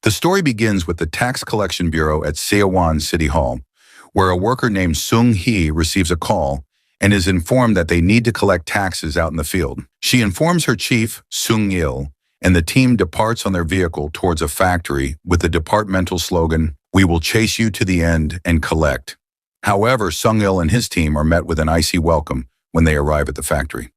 The story begins with the Tax Collection Bureau at Seowan City Hall, where a worker named Sung-hee receives a call and is informed that they need to collect taxes out in the field. She informs her chief, Sung-il, and the team departs on their vehicle towards a factory with the departmental slogan, "We will chase you to the end and collect." However, Sung-il and his team are met with an icy welcome when they arrive at the factory.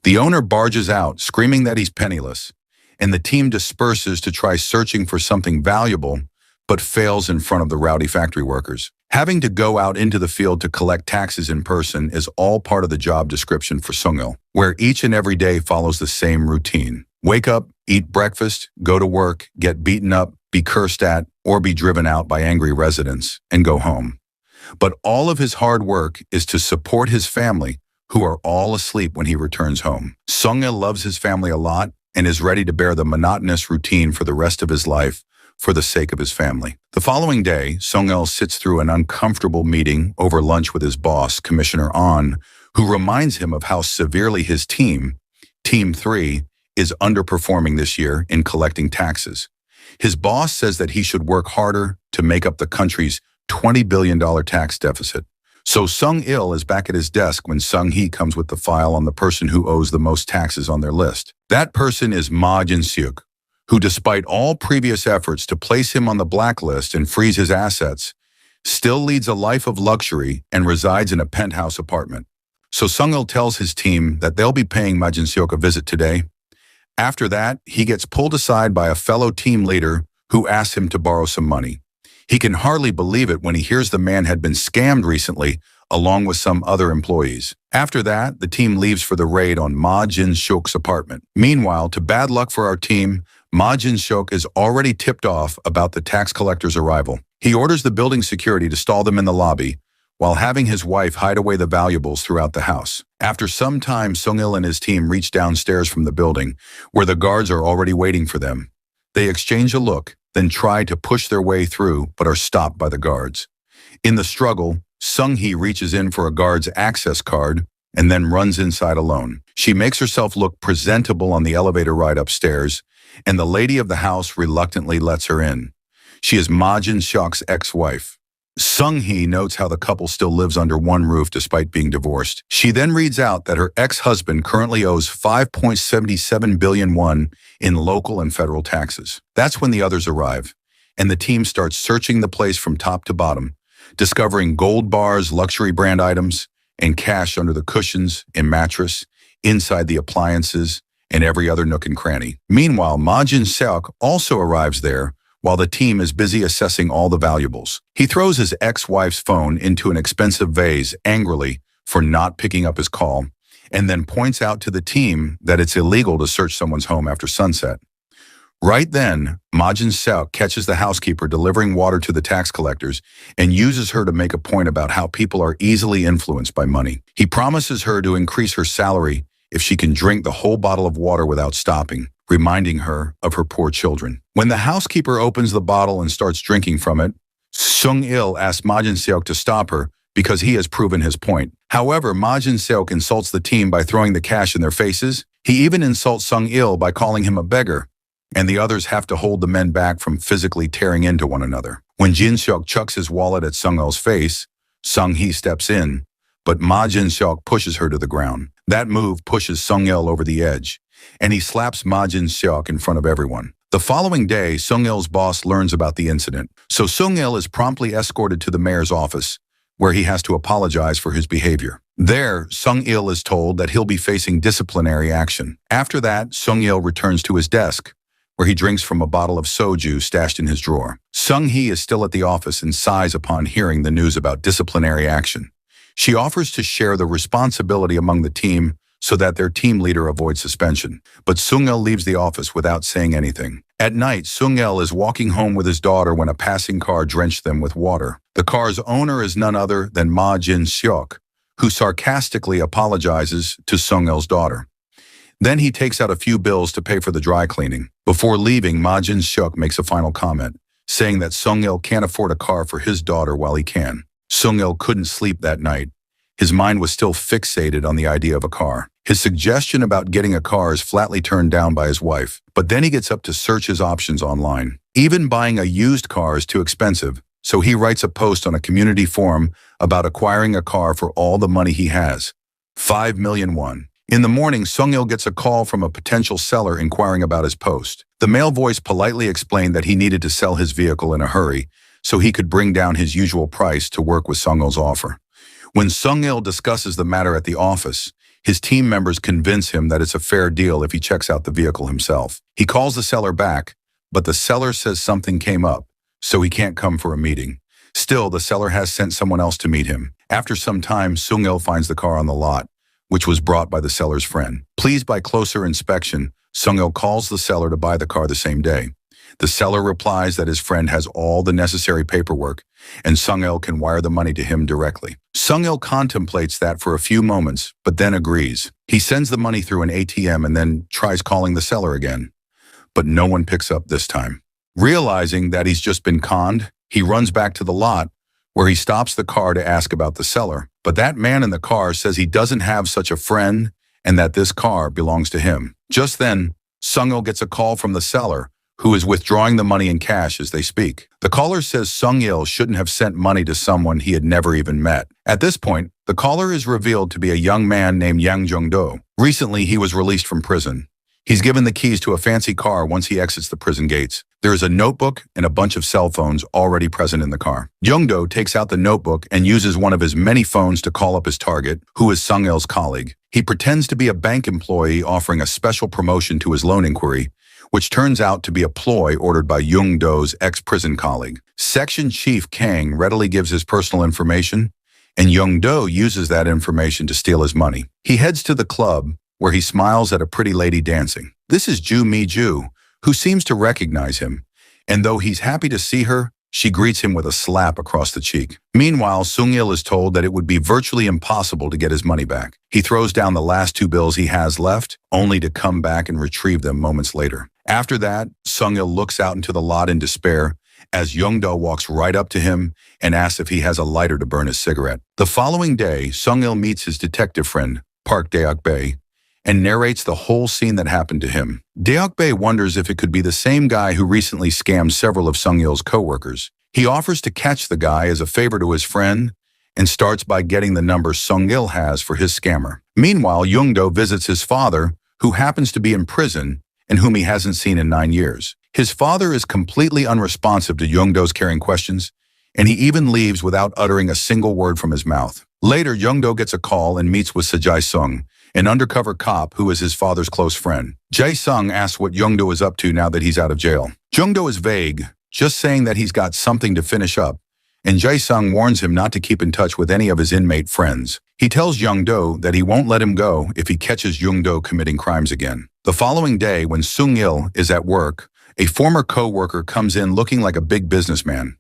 The owner barges out, screaming that he's penniless, and the team disperses to try searching for something valuable, but fails in front of the rowdy factory workers. Having to go out into the field to collect taxes in person is all part of the job description for Sung-il, where each and every day follows the same routine. Wake up, eat breakfast, go to work, get beaten up, be cursed at, or be driven out by angry residents, and go home. But all of his hard work is to support his family, who are all asleep when he returns home. Sung-il loves his family a lot and is ready to bear the monotonous routine for the rest of his life for the sake of his family. The following day, Sung-il sits through an uncomfortable meeting over lunch with his boss, Commissioner Ahn, who reminds him of how severely his team, Team 3, is underperforming this year in collecting taxes. His boss says that he should work harder to make up the country's $20 billion tax deficit. So Sung-il is back at his desk when Sung-hee comes with the file on the person who owes the most taxes on their list. That person is Ma Jin-seok, who, despite all previous efforts to place him on the blacklist and freeze his assets, still leads a life of luxury and resides in a penthouse apartment. So Sung-il tells his team that they'll be paying Ma Jin-seok a visit today. After that, he gets pulled aside by a fellow team leader who asks him to borrow some money. He can hardly believe it when he hears the man had been scammed recently, along with some other employees. After that, the team leaves for the raid on Ma Jin-seok's apartment. Meanwhile, to bad luck for our team, Ma Jin-seok is already tipped off about the tax collector's arrival. He orders the building security to stall them in the lobby, while having his wife hide away the valuables throughout the house. After some time, Sung-il and his team reach downstairs from the building, where the guards are already waiting for them. They exchange a look, then try to push their way through, but are stopped by the guards. In the struggle, Sung-hee reaches in for a guard's access card and then runs inside alone. She makes herself look presentable on the elevator ride upstairs, and the lady of the house reluctantly lets her in. She is Ma Jin-seok's ex-wife. Sung-hee notes how the couple still lives under one roof despite being divorced. She then reads out that her ex-husband currently owes 5.77 billion won in local and federal taxes. That's when the others arrive, and the team starts searching the place from top to bottom, discovering gold bars, luxury brand items, and cash under the cushions and mattress, inside the appliances, and every other nook and cranny. Meanwhile, Ma Jin-seok also arrives there, while the team is busy assessing all the valuables. He throws his ex-wife's phone into an expensive vase angrily for not picking up his call, and then points out to the team that it's illegal to search someone's home after sunset. Right then, Ma Jin-seok catches the housekeeper delivering water to the tax collectors and uses her to make a point about how people are easily influenced by money. He promises her to increase her salary if she can drink the whole bottle of water without stopping, reminding her of her poor children. When the housekeeper opens the bottle and starts drinking from it, Sung-il asks Ma Jin-seok to stop her because he has proven his point. However, Ma Jin-seok insults the team by throwing the cash in their faces. He even insults Sung-il by calling him a beggar, and the others have to hold the men back from physically tearing into one another. When Jin-seok chucks his wallet at Sung-il's face, Sung-hee steps in, but Ma Jin-seok pushes her to the ground. That move pushes Sung-il over the edge, and he slaps Ma Jin-seok in front of everyone. The following day, Sung-il's boss learns about the incident, so Sung-il is promptly escorted to the mayor's office, where he has to apologize for his behavior. There, Sung-il is told that he'll be facing disciplinary action. After that, Sung-il returns to his desk, where he drinks from a bottle of soju stashed in his drawer. Sung-hee is still at the office and sighs upon hearing the news about disciplinary action. She offers to share the responsibility among the team so that their team leader avoids suspension. But Sung-il leaves the office without saying anything. At night, Sung-il is walking home with his daughter when a passing car drenched them with water. The car's owner is none other than Ma Jin-seok, who sarcastically apologizes to Sung-il's daughter. Then he takes out a few bills to pay for the dry cleaning. Before leaving, Ma Jin-seok makes a final comment, saying that Sung-il can't afford a car for his daughter while he can. Sung-il couldn't sleep that night. His mind was still fixated on the idea of a car. His suggestion about getting a car is flatly turned down by his wife, but then he gets up to search his options online. Even buying a used car is too expensive, so he writes a post on a community forum about acquiring a car for all the money he has. 5 million won. In the morning, Sung-il gets a call from a potential seller inquiring about his post. The male voice politely explained that he needed to sell his vehicle in a hurry so he could bring down his usual price to work with Sung-il's offer. When Sung-il discusses the matter at the office, his team members convince him that it's a fair deal if he checks out the vehicle himself. He calls the seller back, but the seller says something came up, so he can't come for a meeting. Still, the seller has sent someone else to meet him. After some time, Sung-il finds the car on the lot, which was brought by the seller's friend. Pleased by closer inspection, Sung-il calls the seller to buy the car the same day. The seller replies that his friend has all the necessary paperwork, and Sung-il can wire the money to him directly. Sung-il contemplates that for a few moments, but then agrees. He sends the money through an ATM and then tries calling the seller again. But no one picks up this time. Realizing that he's just been conned, he runs back to the lot, where he stops the car to ask about the seller. But that man in the car says he doesn't have such a friend and that this car belongs to him. Just then, Sung-il gets a call from the seller, who is withdrawing the money in cash as they speak. The caller says Sung-il shouldn't have sent money to someone he had never even met. At this point, the caller is revealed to be a young man named Yang Jung-do. Recently, he was released from prison. He's given the keys to a fancy car once he exits the prison gates. There is a notebook and a bunch of cell phones already present in the car. Jung-do takes out the notebook and uses one of his many phones to call up his target, who is Sung-il's colleague. He pretends to be a bank employee offering a special promotion to his loan inquiry, which turns out to be a ploy ordered by Jung-do's ex-prison colleague. Section Chief Kang readily gives his personal information, and Jung-do uses that information to steal his money. He heads to the club, where he smiles at a pretty lady dancing. This is Ju Mi-ju, who seems to recognize him, and though he's happy to see her, she greets him with a slap across the cheek. Meanwhile, Sung-il is told that it would be virtually impossible to get his money back. He throws down the last 2 bills he has left, only to come back and retrieve them moments later. After that, Sung-il looks out into the lot in despair as Jung-do walks right up to him and asks if he has a lighter to burn his cigarette. The following day, Sung-il meets his detective friend, Park Daeok-bae, and narrates the whole scene that happened to him. Daeok-bae wonders if it could be the same guy who recently scammed several of Sung-il's co-workers. He offers to catch the guy as a favor to his friend and starts by getting the number Sung-il has for his scammer. Meanwhile, Jung-do visits his father, who happens to be in prison and whom he hasn't seen in 9 years. His father is completely unresponsive to Jung-do's caring questions, and he even leaves without uttering a single word from his mouth. Later, Jung-do gets a call and meets with Jae-sung, an undercover cop who is his father's close friend. Jae-sung asks what Jung-do is up to now that he's out of jail. Jung-do is vague, just saying that he's got something to finish up, and Jae-sung warns him not to keep in touch with any of his inmate friends. He tells Jung-do that he won't let him go if he catches Jung-do committing crimes again. The following day, when Sung-il is at work, a former co-worker comes in looking like a big businessman.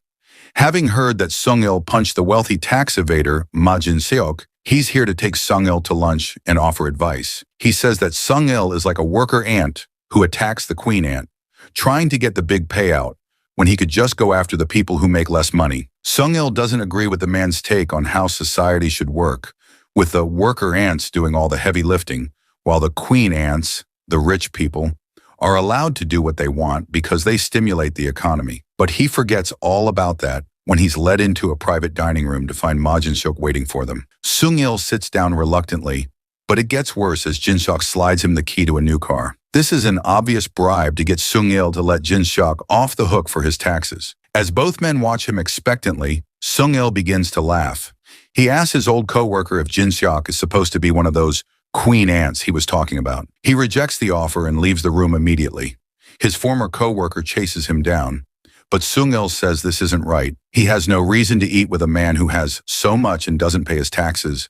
Having heard that Sung-il punched the wealthy tax evader Ma Jin-seok, he's here to take Sung-il to lunch and offer advice. He says that Sung-il is like a worker ant who attacks the queen ant, trying to get the big payout when he could just go after the people who make less money. Sung-il doesn't agree with the man's take on how society should work, with the worker ants doing all the heavy lifting, while the queen ants, the rich people, are allowed to do what they want because they stimulate the economy. But he forgets all about that when he's led into a private dining room to find Ma Jin-seok waiting for them. Sung-il sits down reluctantly, but it gets worse as Jin-seok slides him the key to a new car. This is an obvious bribe to get Sung-il to let Jin-seok off the hook for his taxes. As both men watch him expectantly, Sung-il begins to laugh. He asks his old co-worker if Jin-seok is supposed to be one of those queen ants he was talking about. He rejects the offer and leaves the room immediately. His former co-worker chases him down, but Sung-il says this isn't right. He has no reason to eat with a man who has so much and doesn't pay his taxes.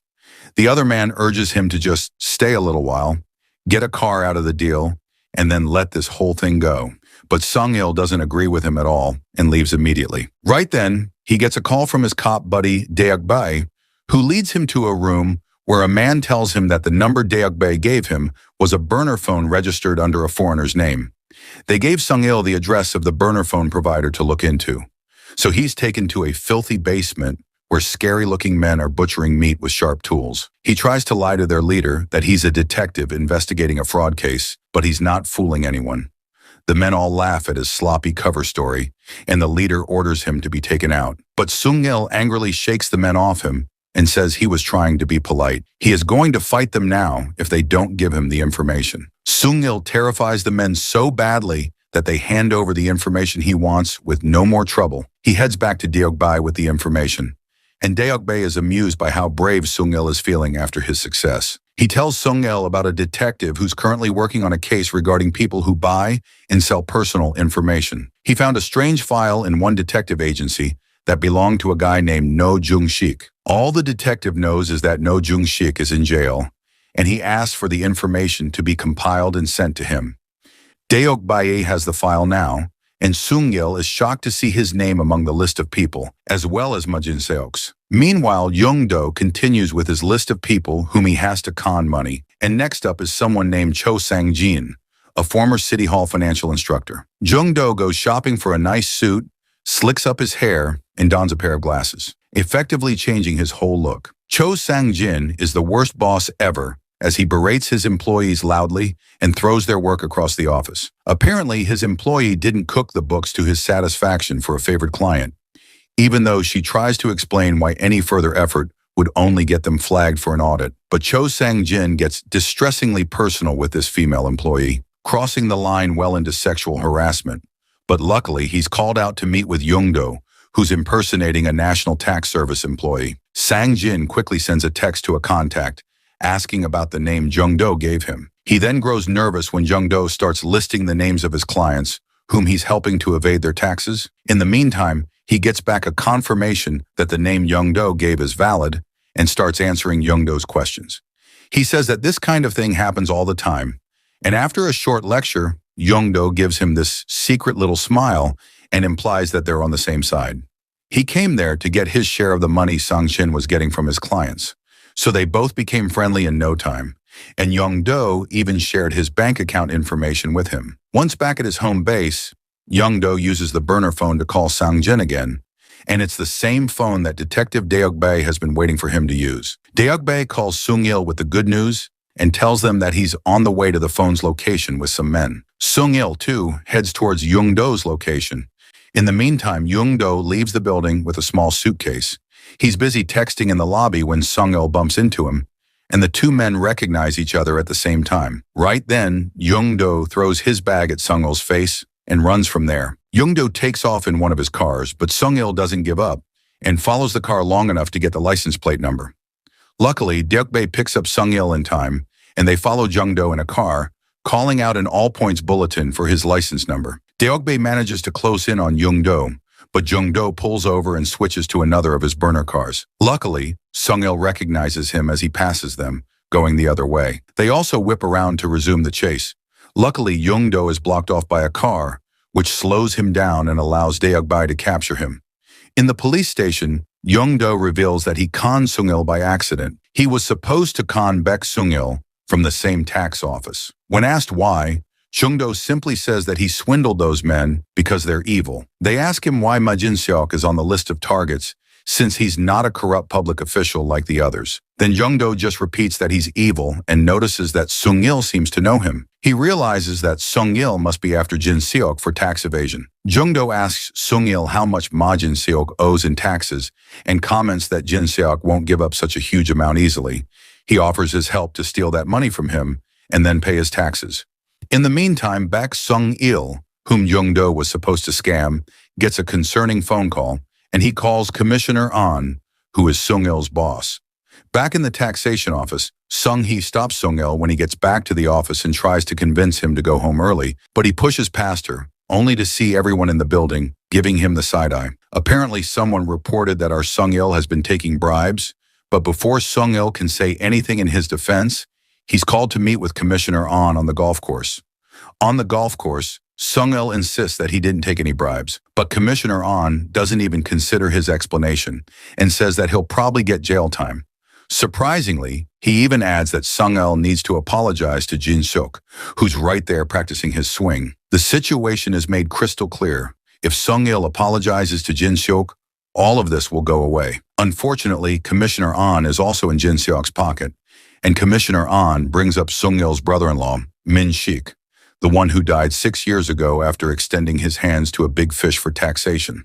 The other man urges him to just stay a little while, get a car out of the deal, and then let this whole thing go. But Sung-il doesn't agree with him at all and leaves immediately. Right then, he gets a call from his cop buddy Daeok-bae, who leads him to a room where a man tells him that the number Daeok-bae gave him was a burner phone registered under a foreigner's name. They gave Sung-il the address of the burner phone provider to look into. So he's taken to a filthy basement where scary-looking men are butchering meat with sharp tools. He tries to lie to their leader that he's a detective investigating a fraud case, but he's not fooling anyone. The men all laugh at his sloppy cover story, and the leader orders him to be taken out. But Sung-il angrily shakes the men off him and says he was trying to be polite. He is going to fight them now if they don't give him the information. Sung-il terrifies the men so badly that they hand over the information he wants with no more trouble. He heads back to Deokbae with the information, and Deokbae is amused by how brave Sung-il is feeling after his success. He tells Sung-il about a detective who's currently working on a case regarding people who buy and sell personal information. He found a strange file in one detective agency that belonged to a guy named No Jung-sik. All the detective knows is that No Jung-sik is in jail, and he asks for the information to be compiled and sent to him. Deokbae has the file now, and Sung-il is shocked to see his name among the list of people, as well as Ma Jin-seok's. Meanwhile, Young-do continues with his list of people whom he has to con money, and next up is someone named Cho Sang-jin, a former City Hall financial instructor. Young-do goes shopping for a nice suit, slicks up his hair, and dons a pair of glasses, effectively changing his whole look. Cho Sang-jin is the worst boss ever, as he berates his employees loudly and throws their work across the office. Apparently, his employee didn't cook the books to his satisfaction for a favored client, even though she tries to explain why any further effort would only get them flagged for an audit. But Cho Sang-jin gets distressingly personal with this female employee, crossing the line well into sexual harassment. But luckily, he's called out to meet with Young-do, who's impersonating a National Tax Service employee. Sang-jin quickly sends a text to a contact, asking about the name Young-do gave him. He then grows nervous when Young-do starts listing the names of his clients, whom he's helping to evade their taxes. In the meantime, he gets back a confirmation that the name Young-do gave is valid and starts answering Young-do's questions. He says that this kind of thing happens all the time, and after a short lecture, Young-do gives him this secret little smile and implies that they're on the same side. He came there to get his share of the money Sang-jin was getting from his clients. So they both became friendly in no time, and Young-do even shared his bank account information with him. Once back at his home base, Young-do uses the burner phone to call Sang-jin again, and it's the same phone that Detective Deokbae has been waiting for him to use. Deokbae calls Sung-il with the good news and tells them that he's on the way to the phone's location with some men. Sung-il, too, heads towards Young-do's location. In the meantime, Young-do leaves the building with a small suitcase. He's busy texting in the lobby when Sung-il bumps into him, and the two men recognize each other at the same time. Right then, Young-do throws his bag at Sung-il's face and runs from there. Young-do takes off in one of his cars, but Sung-il doesn't give up and follows the car long enough to get the license plate number. Luckily, Deokbae picks up Sung-il in time, and they follow Young-do in a car, calling out an all-points bulletin for his license number. Deokbae manages to close in on Young-do, but Young-do pulls over and switches to another of his burner cars. Luckily, Sung-il recognizes him as he passes them, going the other way. They also whip around to resume the chase. Luckily, Young-do is blocked off by a car, which slows him down and allows Deokbae to capture him. In the police station, Young-do reveals that he conned Sung-il by accident. He was supposed to con Baek Sung-il from the same tax office. When asked why, Young-do simply says that he swindled those men because they're evil. They ask him why Ma Jin-seok is on the list of targets, since he's not a corrupt public official like the others. Then Young-do just repeats that he's evil and notices that Sung-il seems to know him. He realizes that Sung-il must be after Jin-seok for tax evasion. Young-do asks Sung-il how much Ma Jin-seok owes in taxes and comments that Jin-seok won't give up such a huge amount easily. He offers his help to steal that money from him and then pay his taxes. In the meantime, Baek Sung-il, whom Young-do was supposed to scam, gets a concerning phone call, and he calls Commissioner An, who is Sung-il's boss. Back in the taxation office, Sung-hee stops Sung-il when he gets back to the office and tries to convince him to go home early, but he pushes past her, only to see everyone in the building giving him the side-eye. Apparently, someone reported that our Sung-il has been taking bribes, but before Sung-il can say anything in his defense, he's called to meet with Commissioner An on the golf course. On the golf course, Sung-il insists that he didn't take any bribes, but Commissioner An doesn't even consider his explanation and says that he'll probably get jail time. Surprisingly, he even adds that Sung-il needs to apologize to Jin-seok, who's right there practicing his swing. The situation is made crystal clear. If Sung-il apologizes to Jin-seok, all of this will go away. Unfortunately, Commissioner An is also in Jin-seok's pocket, and Commissioner An brings up Sung-il's brother-in-law, Min Shik. the one who died 6 years ago after extending his hands to a big fish for taxation.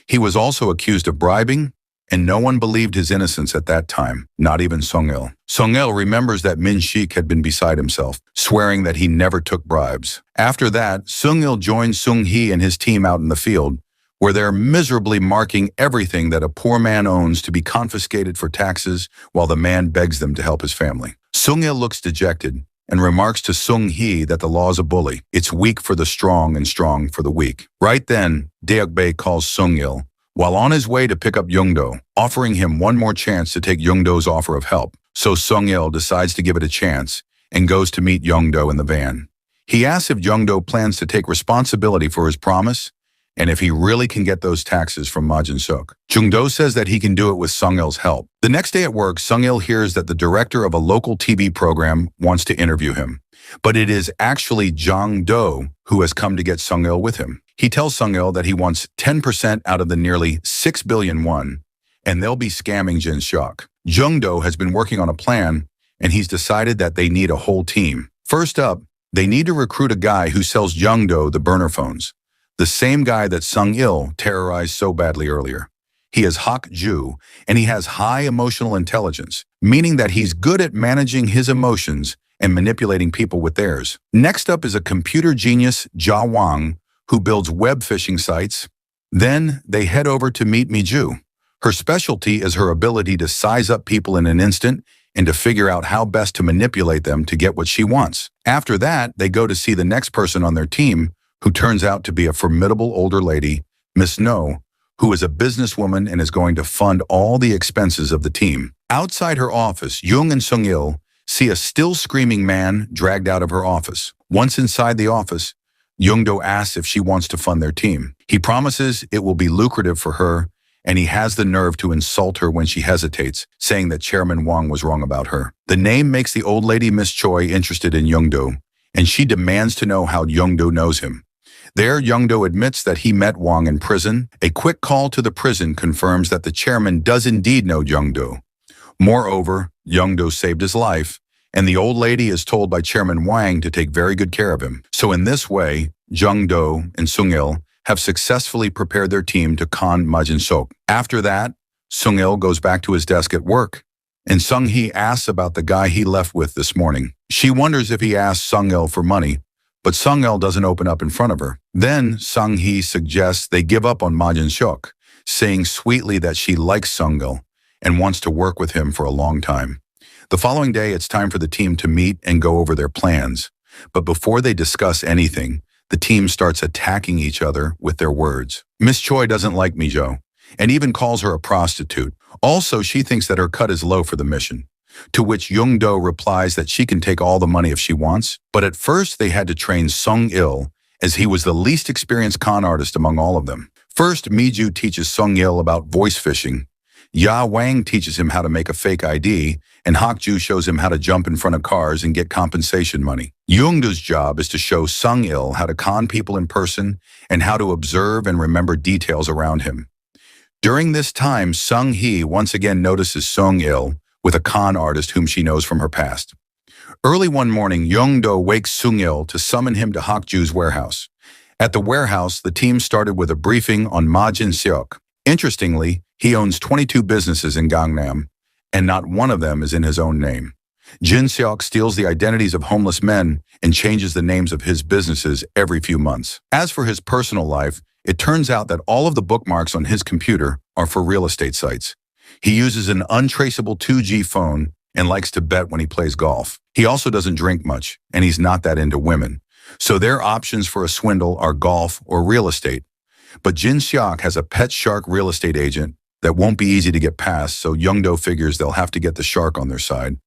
He was also accused of bribing, and no one believed his innocence at that time, not even Sung-il. Sung-il remembers that Min-shik had been beside himself, swearing that he never took bribes. After that, Sung-il joins Sung-hee and his team out in the field, where they're miserably marking everything that a poor man owns to be confiscated for taxes while the man begs them to help his family. Sung-il looks dejected and remarks to Sung-hee that the law's a bully. It's weak for the strong and strong for the weak. Right then, Deok-bae calls Sung-il while on his way to pick up Young-do, offering him one more chance to take Young-do's offer of help. So Sung-il decides to give it a chance and goes to meet Young-do in the van. He asks if Young-do plans to take responsibility for his promise and if he really can get those taxes from Ma Jin-suk. Jung-do says that he can do it with Sung-il's help. The next day at work, Sung-il hears that the director of a local TV program wants to interview him. But it is actually Jang-do who has come to get Sung-il with him. He tells Sung-il that he wants 10% out of the nearly 6 billion won, and they'll be scamming Jin-suk. Jung-do has been working on a plan, and he's decided that they need a whole team. First up, they need to recruit a guy who sells Jung-do the burner phones, the same guy that Sung-il terrorized so badly earlier. He is Hak-ju, and he has high emotional intelligence, meaning that he's good at managing his emotions and manipulating people with theirs. Next up is a computer genius, Ja Wang, who builds web phishing sites. Then they head over to meet Mi-ju. Her specialty is her ability to size up people in an instant and to figure out how best to manipulate them to get what she wants. After that, they go to see the next person on their team, who turns out to be a formidable older lady, Miss No, who is a businesswoman and is going to fund all the expenses of the team. Outside her office, Jung and Sung-il see a still screaming man dragged out of her office. Once inside the office, Young-do asks if she wants to fund their team. He promises it will be lucrative for her, and he has the nerve to insult her when she hesitates, saying that Chairman Wang was wrong about her. The name makes the old lady Miss Choi interested in Young-do, and she demands to know how Young-do knows him. There, Young-do admits that he met Wang in prison. A quick call to the prison confirms that the chairman does indeed know Young-do. Moreover, Young-do saved his life, and the old lady is told by Chairman Wang to take very good care of him. So in this way, Jung-do and Sung-il have successfully prepared their team to con Ma Jin-suk. After that, Sung-il goes back to his desk at work, and Sung-hee asks about the guy he left with this morning. She wonders if he asked Sung-il for money, but Sung-il doesn't open up in front of her. Then Sung-hee suggests they give up on Ma Jin-suk, saying sweetly that she likes Sung-il and wants to work with him for a long time. The following day, it's time for the team to meet and go over their plans. But before they discuss anything, the team starts attacking each other with their words. Miss Choi doesn't like Mi-jo and even calls her a prostitute. Also, she thinks that her cut is low for the mission, to which Young-do replies that she can take all the money if she wants. But at first, they had to train Sung-il, as he was the least experienced con artist among all of them. First, Mi-ju teaches Sung-il about voice phishing. Ya Wang teaches him how to make a fake ID, and Hak-ju shows him how to jump in front of cars and get compensation money. Young-do's job is to show Sung-il how to con people in person and how to observe and remember details around him. During this time, Sung-hee once again notices Sung-il with a con artist whom she knows from her past. Early one morning, Young-do wakes Sung-il to summon him to Hak-ju's warehouse. At the warehouse, the team started with a briefing on Ma Jin-suk. Interestingly, he owns 22 businesses in Gangnam, and not one of them is in his own name. Jin-suk steals the identities of homeless men and changes the names of his businesses every few months. As for his personal life, it turns out that all of the bookmarks on his computer are for real estate sites. He uses an untraceable 2G phone and likes to bet when he plays golf. He also doesn't drink much, and he's not that into women. So their options for a swindle are golf or real estate. But Jin-suk has a pet shark real estate agent that won't be easy to get past, so Young-do figures they'll have to get the shark on their side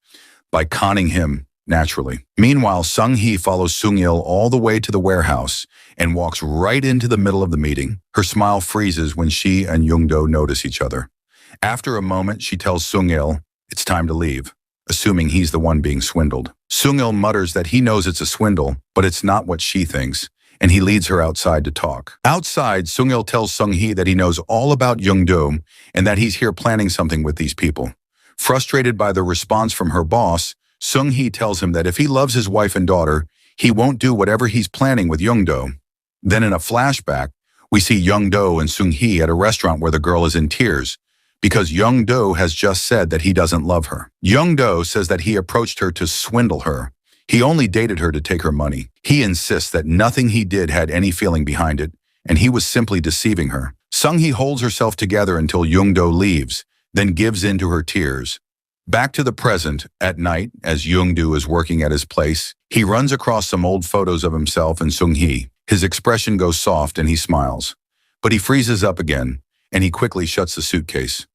by conning him naturally. Meanwhile, Sung-hee follows Sung-il all the way to the warehouse and walks right into the middle of the meeting. Her smile freezes when she and Young-do notice each other. After a moment, she tells Sung-il it's time to leave, assuming he's the one being swindled. Sung-il mutters that he knows it's a swindle, but it's not what she thinks, and he leads her outside to talk. Outside, Sung-il tells Sung-hee that he knows all about Young-do and that he's here planning something with these people. Frustrated by the response from her boss, Sung-hee tells him that if he loves his wife and daughter, He won't do whatever he's planning with Young-do. Then in a flashback, we see Young-do and Sung-hee at a restaurant where the girl is in tears because Young-do has just said that he doesn't love her. Young-do says that he approached her to swindle her. He only dated her to take her money. He insists that nothing he did had any feeling behind it, and he was simply deceiving her. Sung-hee holds herself together until Young-do leaves, then gives in to her tears. Back to the present, at night, as Young-do is working at his place, he runs across some old photos of himself and Sung-hee. His expression goes soft and he smiles. But he freezes up again, and he quickly shuts the suitcase.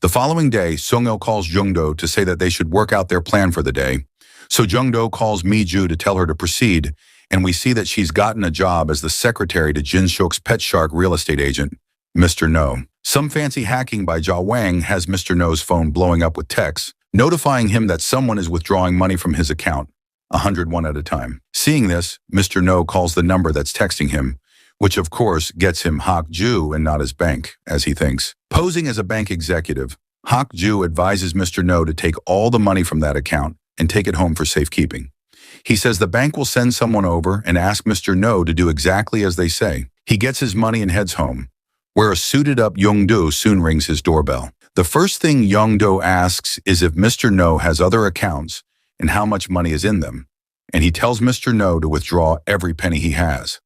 The following day, Sung-il calls Young-do to say that they should work out their plan for the day. So Young-do calls Mi-ju to tell her to proceed, and we see that she's gotten a job as the secretary to Jin-seok's pet shark real estate agent, Mr. No. Some fancy hacking by Ja Wang has Mr. No's phone blowing up with texts, notifying him that someone is withdrawing money from his account, 101 at a time. Seeing this, Mr. No calls the number that's texting him, which of course gets him Hak-ju and not his bank, as he thinks. Posing as a bank executive, Hak-ju advises Mr. No to take all the money from that account and take it home for safekeeping. He says the bank will send someone over and ask Mr. No to do exactly as they say. He gets his money and heads home, where a suited-up Young-do soon rings his doorbell. The first thing Young-do asks is if Mr. No has other accounts and how much money is in them, and he tells Mr. No to withdraw every penny he has.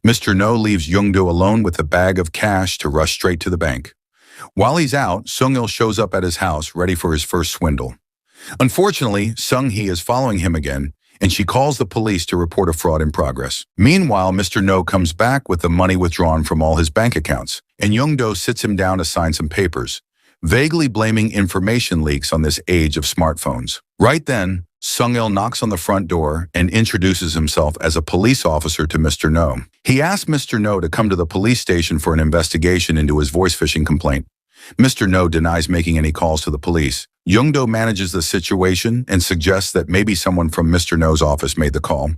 Mr. No leaves Young-do alone with a bag of cash to rush straight to the bank. While he's out, Sung-il shows up at his house ready for his first swindle. Unfortunately, Sung-hee is following him again, and she calls the police to report a fraud in progress. Meanwhile, Mr. No comes back with the money withdrawn from all his bank accounts, and Young-do sits him down to sign some papers, vaguely blaming information leaks on this age of smartphones. Right then, Sung-il knocks on the front door and introduces himself as a police officer to Mr. No. He asks Mr. No to come to the police station for an investigation into his voice phishing complaint. Mr. No denies making any calls to the police. Young-do manages the situation and suggests that maybe someone from Mr. No's office made the call.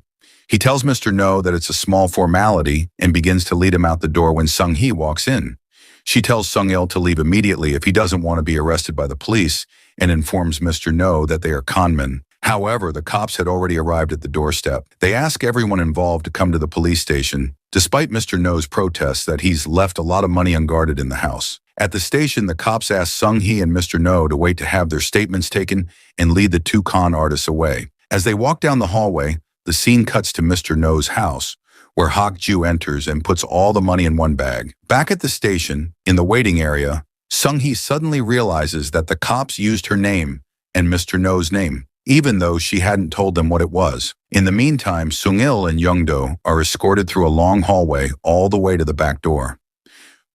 He tells Mr. No that it's a small formality and begins to lead him out the door when Sung-hee walks in. She tells Sung-il to leave immediately if he doesn't want to be arrested by the police and informs Mr. No that they are conmen. However, the cops had already arrived at the doorstep. They ask everyone involved to come to the police station, despite Mr. No's protests that he's left a lot of money unguarded in the house. At the station, the cops ask Sung-hee and Mr. No to wait to have their statements taken and lead the two con artists away. As they walk down the hallway, the scene cuts to Mr. No's house, where Hak-ju enters and puts all the money in one bag. Back at the station, in the waiting area, Sung-hee suddenly realizes that the cops used her name and Mr. No's name, even though she hadn't told them what it was. In the meantime, Sung-il and Young-do are escorted through a long hallway all the way to the back door.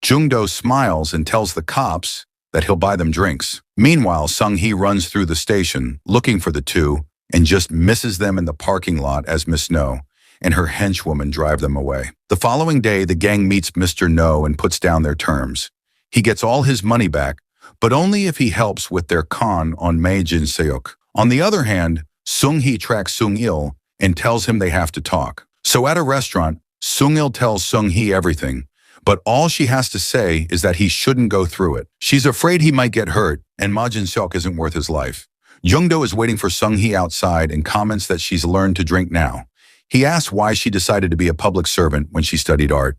Jung-do smiles and tells the cops that he'll buy them drinks. Meanwhile, Sung-hee runs through the station, looking for the two, and just misses them in the parking lot as Miss No and her henchwoman drive them away. The following day, the gang meets Mr. No and puts down their terms. He gets all his money back, but only if he helps with their con on Mae Jin-seok. On the other hand, Sung-hee tracks Sung-il and tells him they have to talk. So at a restaurant, Sung-il tells Sung-hee everything, but all she has to say is that he shouldn't go through it. She's afraid he might get hurt, and Ma Jin-seok isn't worth his life. Young-do is waiting for Sung-hee outside and comments that she's learned to drink now. He asks why she decided to be a public servant when she studied art.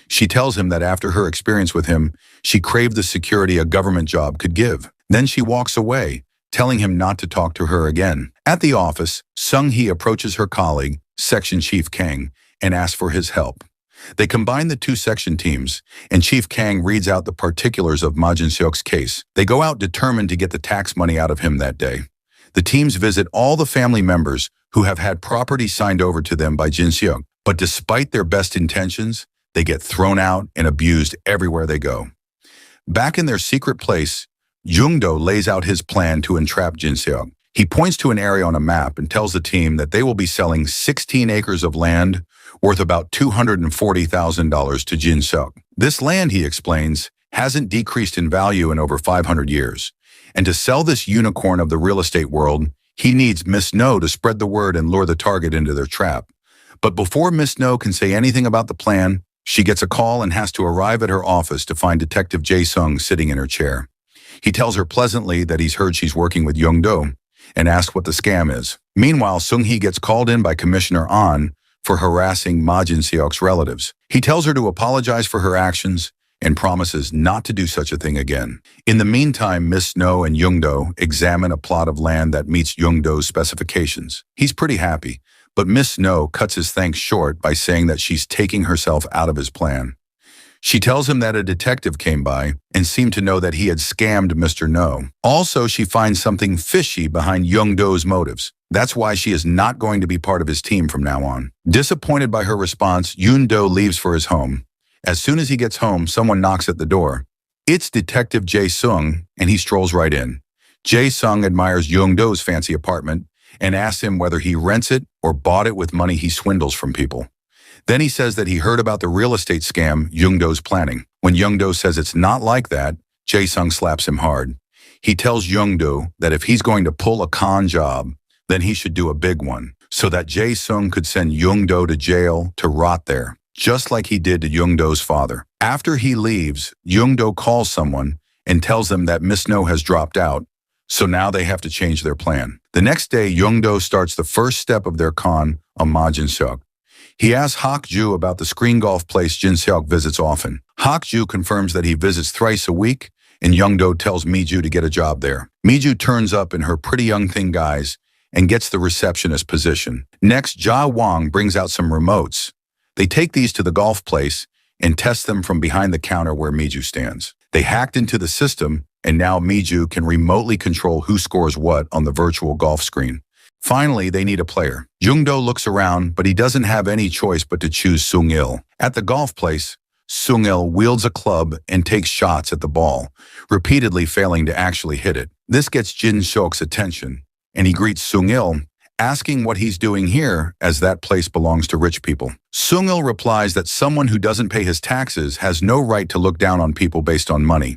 She tells him that after her experience with him, she craved the security a government job could give. Then she walks away, telling him not to talk to her again. At the office, Sung-hee approaches her colleague, Section Chief Kang, and asks for his help. They combine the two section teams, and Chief Kang reads out the particulars of Ma Jin-seok's case. They go out determined to get the tax money out of him that day. The teams visit all the family members who have had property signed over to them by Jin-seok, but despite their best intentions, they get thrown out and abused everywhere they go. Back in their secret place, Young-do lays out his plan to entrap Jin-seok. He points to an area on a map and tells the team that they will be selling 16 acres of land worth about $240,000 to Jin-seok. This land, he explains, hasn't decreased in value in over 500 years. And to sell this unicorn of the real estate world, he needs Miss No to spread the word and lure the target into their trap. But before Miss No can say anything about the plan, she gets a call and has to arrive at her office to find Detective Jae-sung sitting in her chair. He tells her pleasantly that he's heard she's working with Young-do and asks what the scam is. Meanwhile, Sung-hee gets called in by Commissioner An for harassing Ma Jin-seok's relatives. He tells her to apologize for her actions and promises not to do such a thing again. In the meantime, Miss Snow and Young-do examine a plot of land that meets Young-do's specifications. He's pretty happy, but Miss Snow cuts his thanks short by saying that she's taking herself out of his plan. She tells him that a detective came by and seemed to know that he had scammed Mr. No. Also, she finds something fishy behind Young-do's motives. That's why she is not going to be part of his team from now on. Disappointed by her response, Yoon-do leaves for his home. As soon as he gets home, someone knocks at the door. It's Detective Jae-sung, and he strolls right in. Jae-sung admires Young-do's fancy apartment and asks him whether he rents it or bought it with money he swindles from people. Then he says that he heard about the real estate scam Young-do's planning. When Young-do says it's not like that, Jae-sung slaps him hard. He tells Young-do that if he's going to pull a con job, then he should do a big one, so that Jae-sung could send Young-do to jail to rot there, just like he did to Young-do's father. After he leaves, Young-do calls someone and tells them that Miss No has dropped out, so now they have to change their plan. The next day, Young-do starts the first step of their con on Ma Jin-seok. He asks Hak-ju about the screen golf place Jin-seok visits often. Hak-ju confirms that he visits thrice a week, and Young-do tells Mi-ju to get a job there. Mi-ju turns up in her pretty young thing guise and gets the receptionist position. Next, Ja Wang brings out some remotes. They take these to the golf place and test them from behind the counter where Mi-ju stands. They hacked into the system, and now Mi-ju can remotely control who scores what on the virtual golf screen. Finally, they need a player. Young-do looks around, but he doesn't have any choice but to choose Sung-il. At the golf place, Sung-il wields a club and takes shots at the ball, repeatedly failing to actually hit it. This gets Jin-seok's attention, and he greets Sung-il, asking what he's doing here as that place belongs to rich people. Sung-il replies that someone who doesn't pay his taxes has no right to look down on people based on money.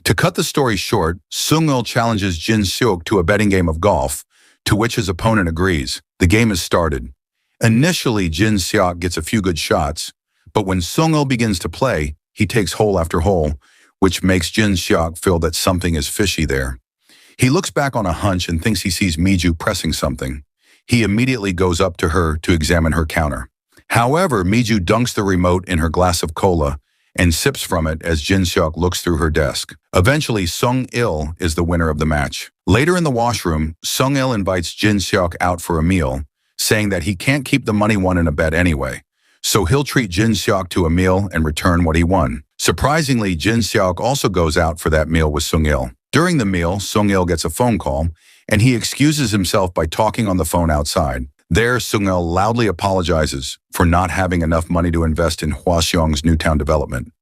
To cut the story short, Sung-il challenges Jin-seok to a betting game of golf, to which his opponent agrees. The game is started. Initially, Jin-seok gets a few good shots, but when Sung-il begins to play, he takes hole after hole, which makes Jin-seok feel that something is fishy there. He looks back on a hunch and thinks he sees Mi-ju pressing something. He immediately goes up to her to examine her counter. However, Mi-ju dunks the remote in her glass of cola and sips from it as Jin-seok looks through her desk. Eventually, Sung-il is the winner of the match. Later in the washroom, Sung-il invites Jin-seok out for a meal, saying that he can't keep the money won in a bet anyway, so he'll treat Jin-seok to a meal and return what he won. Surprisingly, Jin-seok also goes out for that meal with Sung-il. During the meal, Sung-il gets a phone call, and he excuses himself by talking on the phone outside. There, Sung-il loudly apologizes for not having enough money to invest in Hwaseong's Newtown development,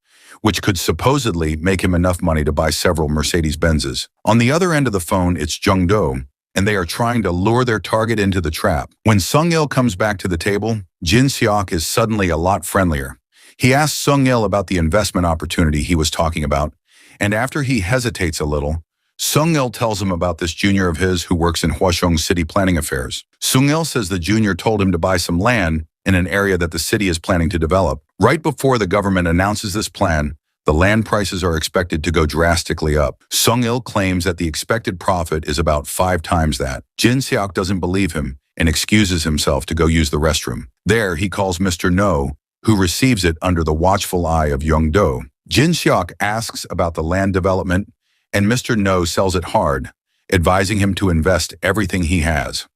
which could supposedly make him enough money to buy several Mercedes-Benzes. On the other end of the phone, it's Jung-do, and they are trying to lure their target into the trap. When Sung-il comes back to the table, Jin-seok is suddenly a lot friendlier. He asks Sung-il about the investment opportunity he was talking about, and after he hesitates a little, Sung-il tells him about this junior of his who works in Hwaseong City planning affairs. Sung-il says the junior told him to buy some land in an area that the city is planning to develop. Right before the government announces this plan, the land prices are expected to go drastically up. Sung-il claims that the expected profit is about 5 times that. Jin-seok doesn't believe him and excuses himself to go use the restroom. There, he calls Mr. No, who receives it under the watchful eye of Young-do. Jin-seok asks about the land development, and Mr. No sells it hard, advising him to invest everything he has.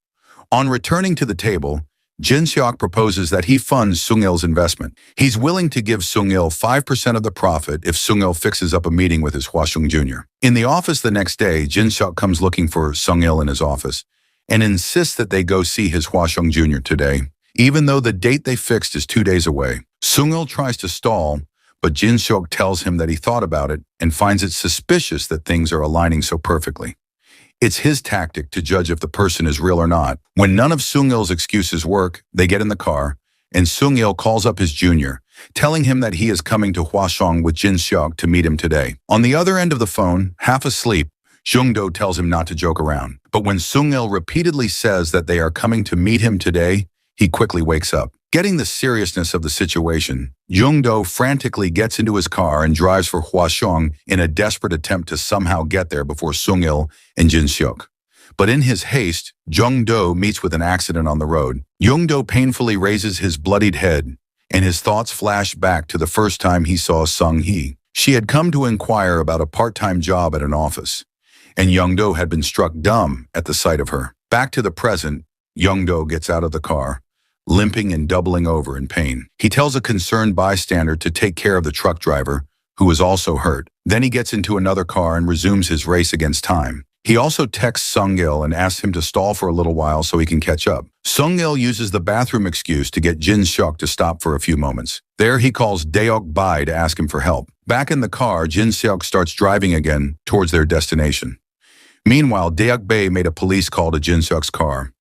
On returning to the table, Jin-seok proposes that he funds Sung-il's investment. He's willing to give Sung-il 5% of the profit if Sung-il fixes up a meeting with his Hwaseong Jr. In the office the next day, Jin-seok comes looking for Sung-il in his office and insists that they go see his Hwaseong Jr. today, even though the date they fixed is 2 days away. Sung-il tries to stall, but Jin-seok tells him that he thought about it and finds it suspicious that things are aligning so perfectly. It's his tactic to judge if the person is real or not. When none of Sung-il's excuses work, they get in the car, and Sung-il calls up his junior, telling him that he is coming to Hwaseong with Jin-seok to meet him today. On the other end of the phone, half asleep, Jung-do tells him not to joke around. But when Sung-il repeatedly says that they are coming to meet him today, he quickly wakes up. Getting the seriousness of the situation, Jung-do frantically gets into his car and drives for Hwaseong in a desperate attempt to somehow get there before Sung-il and Jin-seok. But in his haste, Jung-do meets with an accident on the road. Jung-do painfully raises his bloodied head, and his thoughts flash back to the first time he saw Sung-hee. She had come to inquire about a part-time job at an office, and Jung-do had been struck dumb at the sight of her. Back to the present, Jung-do gets out of the car, limping and doubling over in pain. He tells a concerned bystander to take care of the truck driver, who is also hurt. Then he gets into another car and resumes his race against time. He also texts Sung-il and asks him to stall for a little while so he can catch up. Sung-il uses the bathroom excuse to get Jin-seok to stop for a few moments. There he calls Deok-bae to ask him for help. Back in the car, Jin-seok starts driving again towards their destination. Meanwhile, Deok-bae made a police call to Jin-seok's car.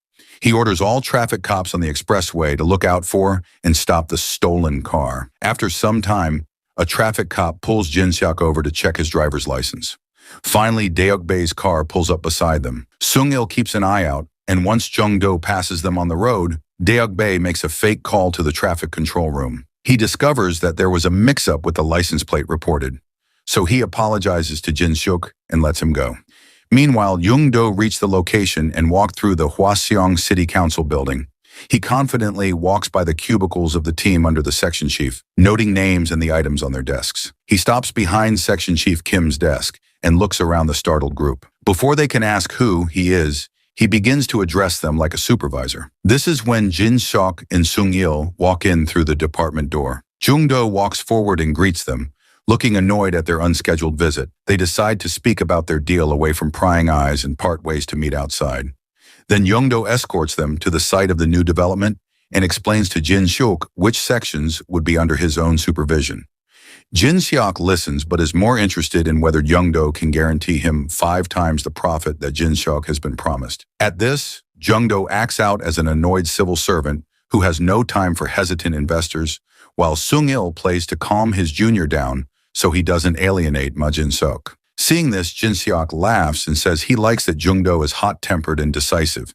He orders all traffic cops on the expressway to look out for and stop the stolen car. After some time, a traffic cop pulls Jin-seok over to check his driver's license. Finally, Deok-bae's car pulls up beside them. Sung-il keeps an eye out, and once Jung-do passes them on the road, Deok-bae makes a fake call to the traffic control room. He discovers that there was a mix-up with the license plate reported, so he apologizes to Jin-seok and lets him go. Meanwhile, Jung-do reached the location and walked through the Hwaseong City Council building. He confidently walks by the cubicles of the team under the section chief, noting names and the items on their desks. He stops behind Section Chief Kim's desk and looks around the startled group. Before they can ask who he is, he begins to address them like a supervisor. This is when Jin-seok and Sung-il walk in through the department door. Jung-do walks forward and greets them, looking annoyed at their unscheduled visit. They decide to speak about their deal away from prying eyes and part ways to meet outside. Then Jung-do escorts them to the site of the new development and explains to Jin-seok which sections would be under his own supervision. Jin-seok listens but is more interested in whether Jung-do can guarantee him 5 times the profit that Jin-seok has been promised. At this, Jung-do acts out as an annoyed civil servant who has no time for hesitant investors, while Sung-il plays to calm his junior down so he doesn't alienate Ma Jin-seok. Seeing this, Jin-seok laughs and says he likes that Jung-do is hot-tempered and decisive.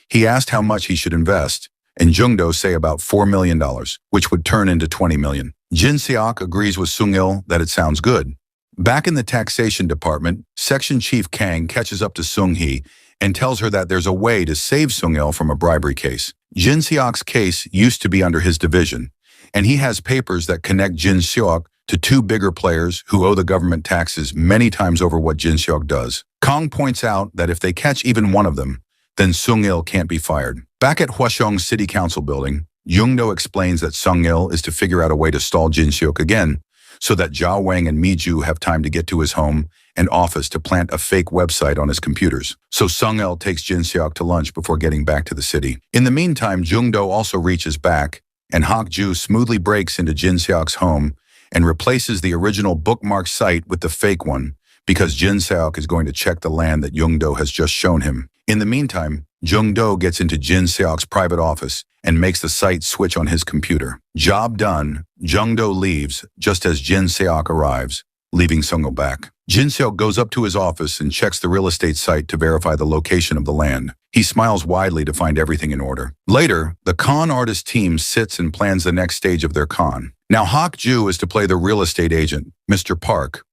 He asked how much he should invest, and Jung-do say about $4 million, which would turn into $20 million. Jin-seok agrees with Sung-il that it sounds good. Back in the taxation department, Section Chief Kang catches up to Sung-hee and tells her that there's a way to save Sung-il from a bribery case. Jin-seok's case used to be under his division, and he has papers that connect Jin-seok to 2 bigger players who owe the government taxes many times over what Jin-seok does. Kang points out that if they catch even one of them, then Sung-il can't be fired. Back at Hwaseong City Council building, Jung-do explains that Sung-il is to figure out a way to stall Jin-seok again, so that Jia Wang and Mi-ju have time to get to his home and office to plant a fake website on his computers. So Sung-il takes Jin-seok to lunch before getting back to the city. In the meantime, Jung-do also reaches back, and Hak-ju smoothly breaks into Jin-seok's home and replaces the original bookmark site with the fake one, because Jin-seok is going to check the land that Jung-do has just shown him. In the meantime, Jung-do gets into Jin-seok's private office and makes the site switch on his computer. Job done, Jung-do leaves just as Jin-seok arrives, leaving Sung-il back. Jin-seok goes up to his office and checks the real estate site to verify the location of the land. He smiles widely to find everything in order. Later, the con artist team sits and plans the next stage of their con. Now Hak-ju is to play the real estate agent, Mr. Park,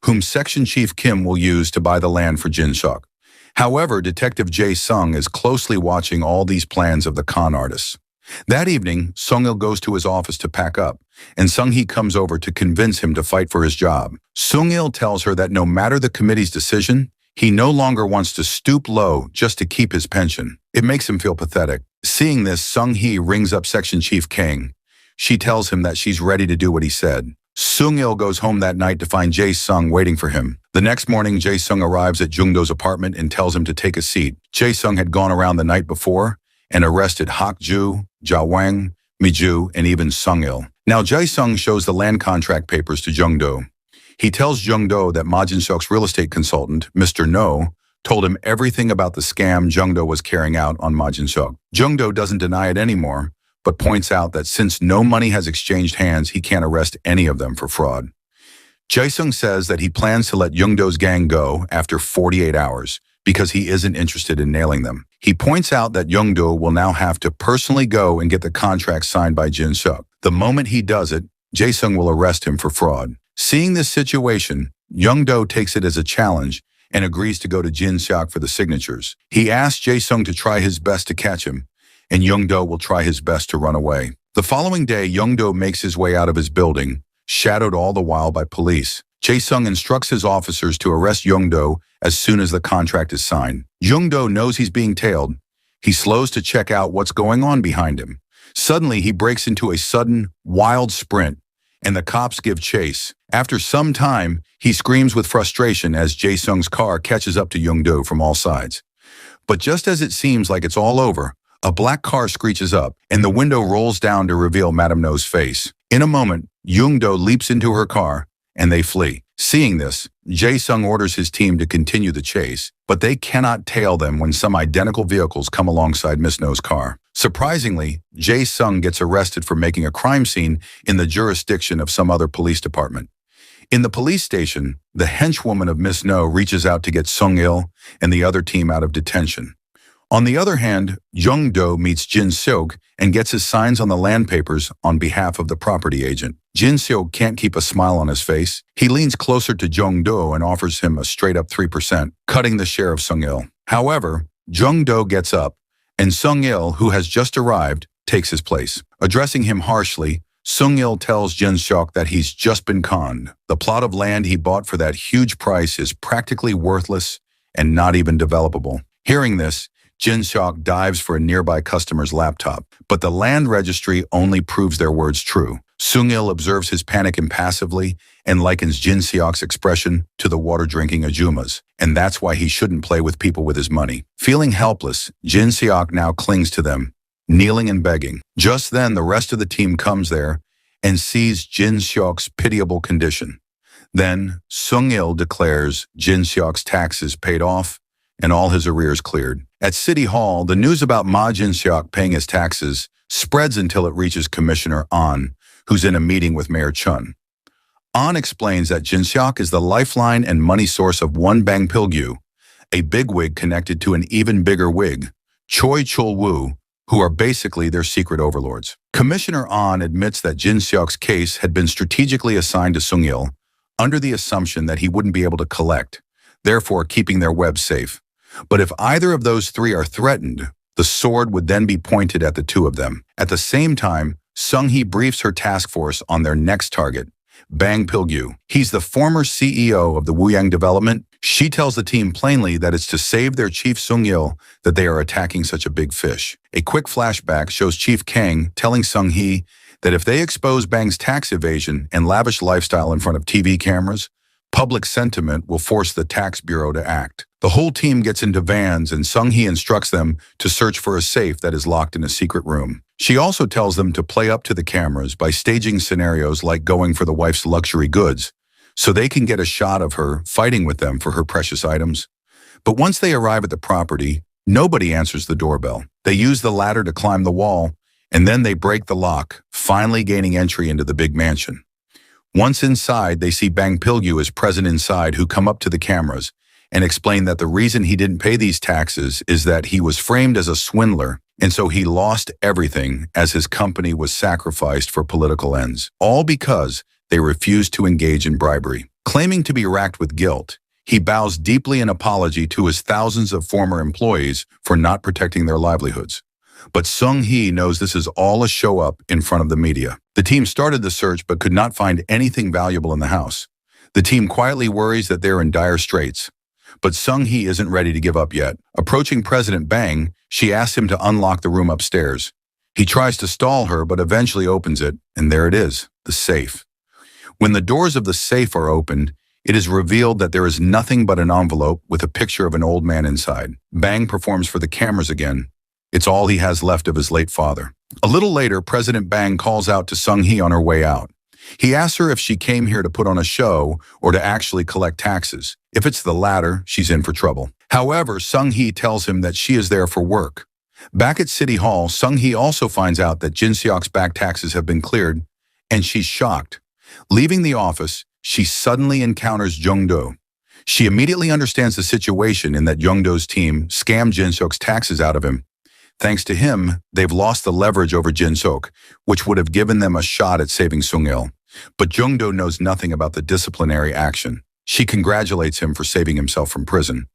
whom Section Chief Kim will use to buy the land for Jin-seok. However, Detective Jae-sung is closely watching all these plans of the con artists. That evening, Sung-il goes to his office to pack up, and Sung-hee comes over to convince him to fight for his job. Sung-il tells her that no matter the committee's decision, he no longer wants to stoop low just to keep his pension. It makes him feel pathetic. Seeing this, Sung-hee rings up Section Chief Kang. She tells him that she's ready to do what he said. Sung-il goes home that night to find Jae-sung waiting for him. The next morning, Jae-sung arrives at Jung-do's apartment and tells him to take a seat. Jae-sung had gone around the night before and arrested Hak-ju, Jia Wang, Mi-ju, and even Sung-il. Now Jae-sung shows the land contract papers to Jung-do. He tells Jung-do that Ma Jin-seok's real estate consultant, Mr. No, told him everything about the scam Jung-do was carrying out on Ma Jin-seok. Jung-do doesn't deny it anymore, but points out that since no money has exchanged hands, he can't arrest any of them for fraud. Jae-sung says that he plans to let Jung-do's gang go after 48 hours because he isn't interested in nailing them. He points out that Jung-do will now have to personally go and get the contract signed by Jin-seok. The moment he does it, Jae-sung will arrest him for fraud. Seeing this situation, Jung-do takes it as a challenge and agrees to go to Jin Seok for the signatures. He asks Jae-sung to try his best to catch him, and Young-do will try his best to run away. The following day, Young-do makes his way out of his building, shadowed all the while by police. Jae-sung instructs his officers to arrest Young-do as soon as the contract is signed. Young-do knows he's being tailed. He slows to check out what's going on behind him. Suddenly, he breaks into a sudden, wild sprint, and the cops give chase. After some time, he screams with frustration as Jae-sung's car catches up to Young-do from all sides. But just as it seems like it's all over, a black car screeches up, and the window rolls down to reveal Madame No's face. In a moment, Young-do leaps into her car, and they flee. Seeing this, Jae-sung orders his team to continue the chase, but they cannot tail them when some identical vehicles come alongside Miss No's car. Surprisingly, Jae-sung gets arrested for making a crime scene in the jurisdiction of some other police department. In the police station, the henchwoman of Miss No reaches out to get Sung-il and the other team out of detention. On the other hand, Young-do meets Jin Seok and gets his signs on the land papers on behalf of the property agent. Jin Seok can't keep a smile on his face. He leans closer to Young-do and offers him a straight-up 3%, cutting the share of Sung-il. However, Young-do gets up, and Sung-il, who has just arrived, takes his place. Addressing him harshly, Sung-il tells Jin Seok that he's just been conned. The plot of land he bought for that huge price is practically worthless and not even developable. Hearing this, Jin Seok dives for a nearby customer's laptop, but the land registry only proves their words true. Sung-il observes his panic impassively and likens Jin Seok's expression to the water-drinking Ajumas, and that's why he shouldn't play with people with his money. Feeling helpless, Jin Seok now clings to them, kneeling and begging. Just then, the rest of the team comes there and sees Jin Seok's pitiable condition. Then, Sung-il declares Jin Seok's taxes paid off and all his arrears cleared. At City Hall, the news about Ma Jin-seok paying his taxes spreads until it reaches Commissioner An, who's in a meeting with Mayor Chun. An explains that Jin-seok is the lifeline and money source of one Bang Pil-gyu, a bigwig connected to an even bigger wig, Choi Chul-woo, who are basically their secret overlords. Commissioner An admits that Jin-seok's case had been strategically assigned to Sung-il under the assumption that he wouldn't be able to collect, therefore keeping their web safe. But if either of those three are threatened, the sword would then be pointed at the two of them. At the same time, Sung-hee briefs her task force on their next target, Bang Pil-gyu. He's the former CEO of the Wuyang Development. She tells the team plainly that it's to save their chief Sung-il that they are attacking such a big fish. A quick flashback shows Chief Kang telling Sung-hee that if they expose Bang's tax evasion and lavish lifestyle in front of TV cameras, public sentiment will force the tax bureau to act. The whole team gets into vans and Sung-hee instructs them to search for a safe that is locked in a secret room. She also tells them to play up to the cameras by staging scenarios like going for the wife's luxury goods, so they can get a shot of her fighting with them for her precious items. But once they arrive at the property, nobody answers the doorbell. They use the ladder to climb the wall, and then they break the lock, finally gaining entry into the big mansion. Once inside, they see Bang Pil-gyu is present inside, who come up to the cameras and explain that the reason he didn't pay these taxes is that he was framed as a swindler, and so he lost everything as his company was sacrificed for political ends, all because they refused to engage in bribery. Claiming to be racked with guilt, he bows deeply in apology to his thousands of former employees for not protecting their livelihoods. But Sung-hee knows this is all a show-up in front of the media. The team started the search but could not find anything valuable in the house. The team quietly worries that they're in dire straits. But Sung-hee isn't ready to give up yet. Approaching President Bang, she asks him to unlock the room upstairs. He tries to stall her but eventually opens it, and there it is, the safe. When the doors of the safe are opened, it is revealed that there is nothing but an envelope with a picture of an old man inside. Bang performs for the cameras again. It's all he has left of his late father. A little later, President Bang calls out to Sung-hee on her way out. He asks her if she came here to put on a show or to actually collect taxes. If it's the latter, she's in for trouble. However, Sung-hee tells him that she is there for work. Back at City Hall, Sung-hee also finds out that Jin Seok's back taxes have been cleared, and she's shocked. Leaving the office, she suddenly encounters Young-do. She immediately understands the situation in that Young-do's team scammed Jin Seok's taxes out of him. Thanks to him, they've lost the leverage over Jin Seok, which would have given them a shot at saving Sung-il. But Young-do knows nothing about the disciplinary action. She congratulates him for saving himself from prison,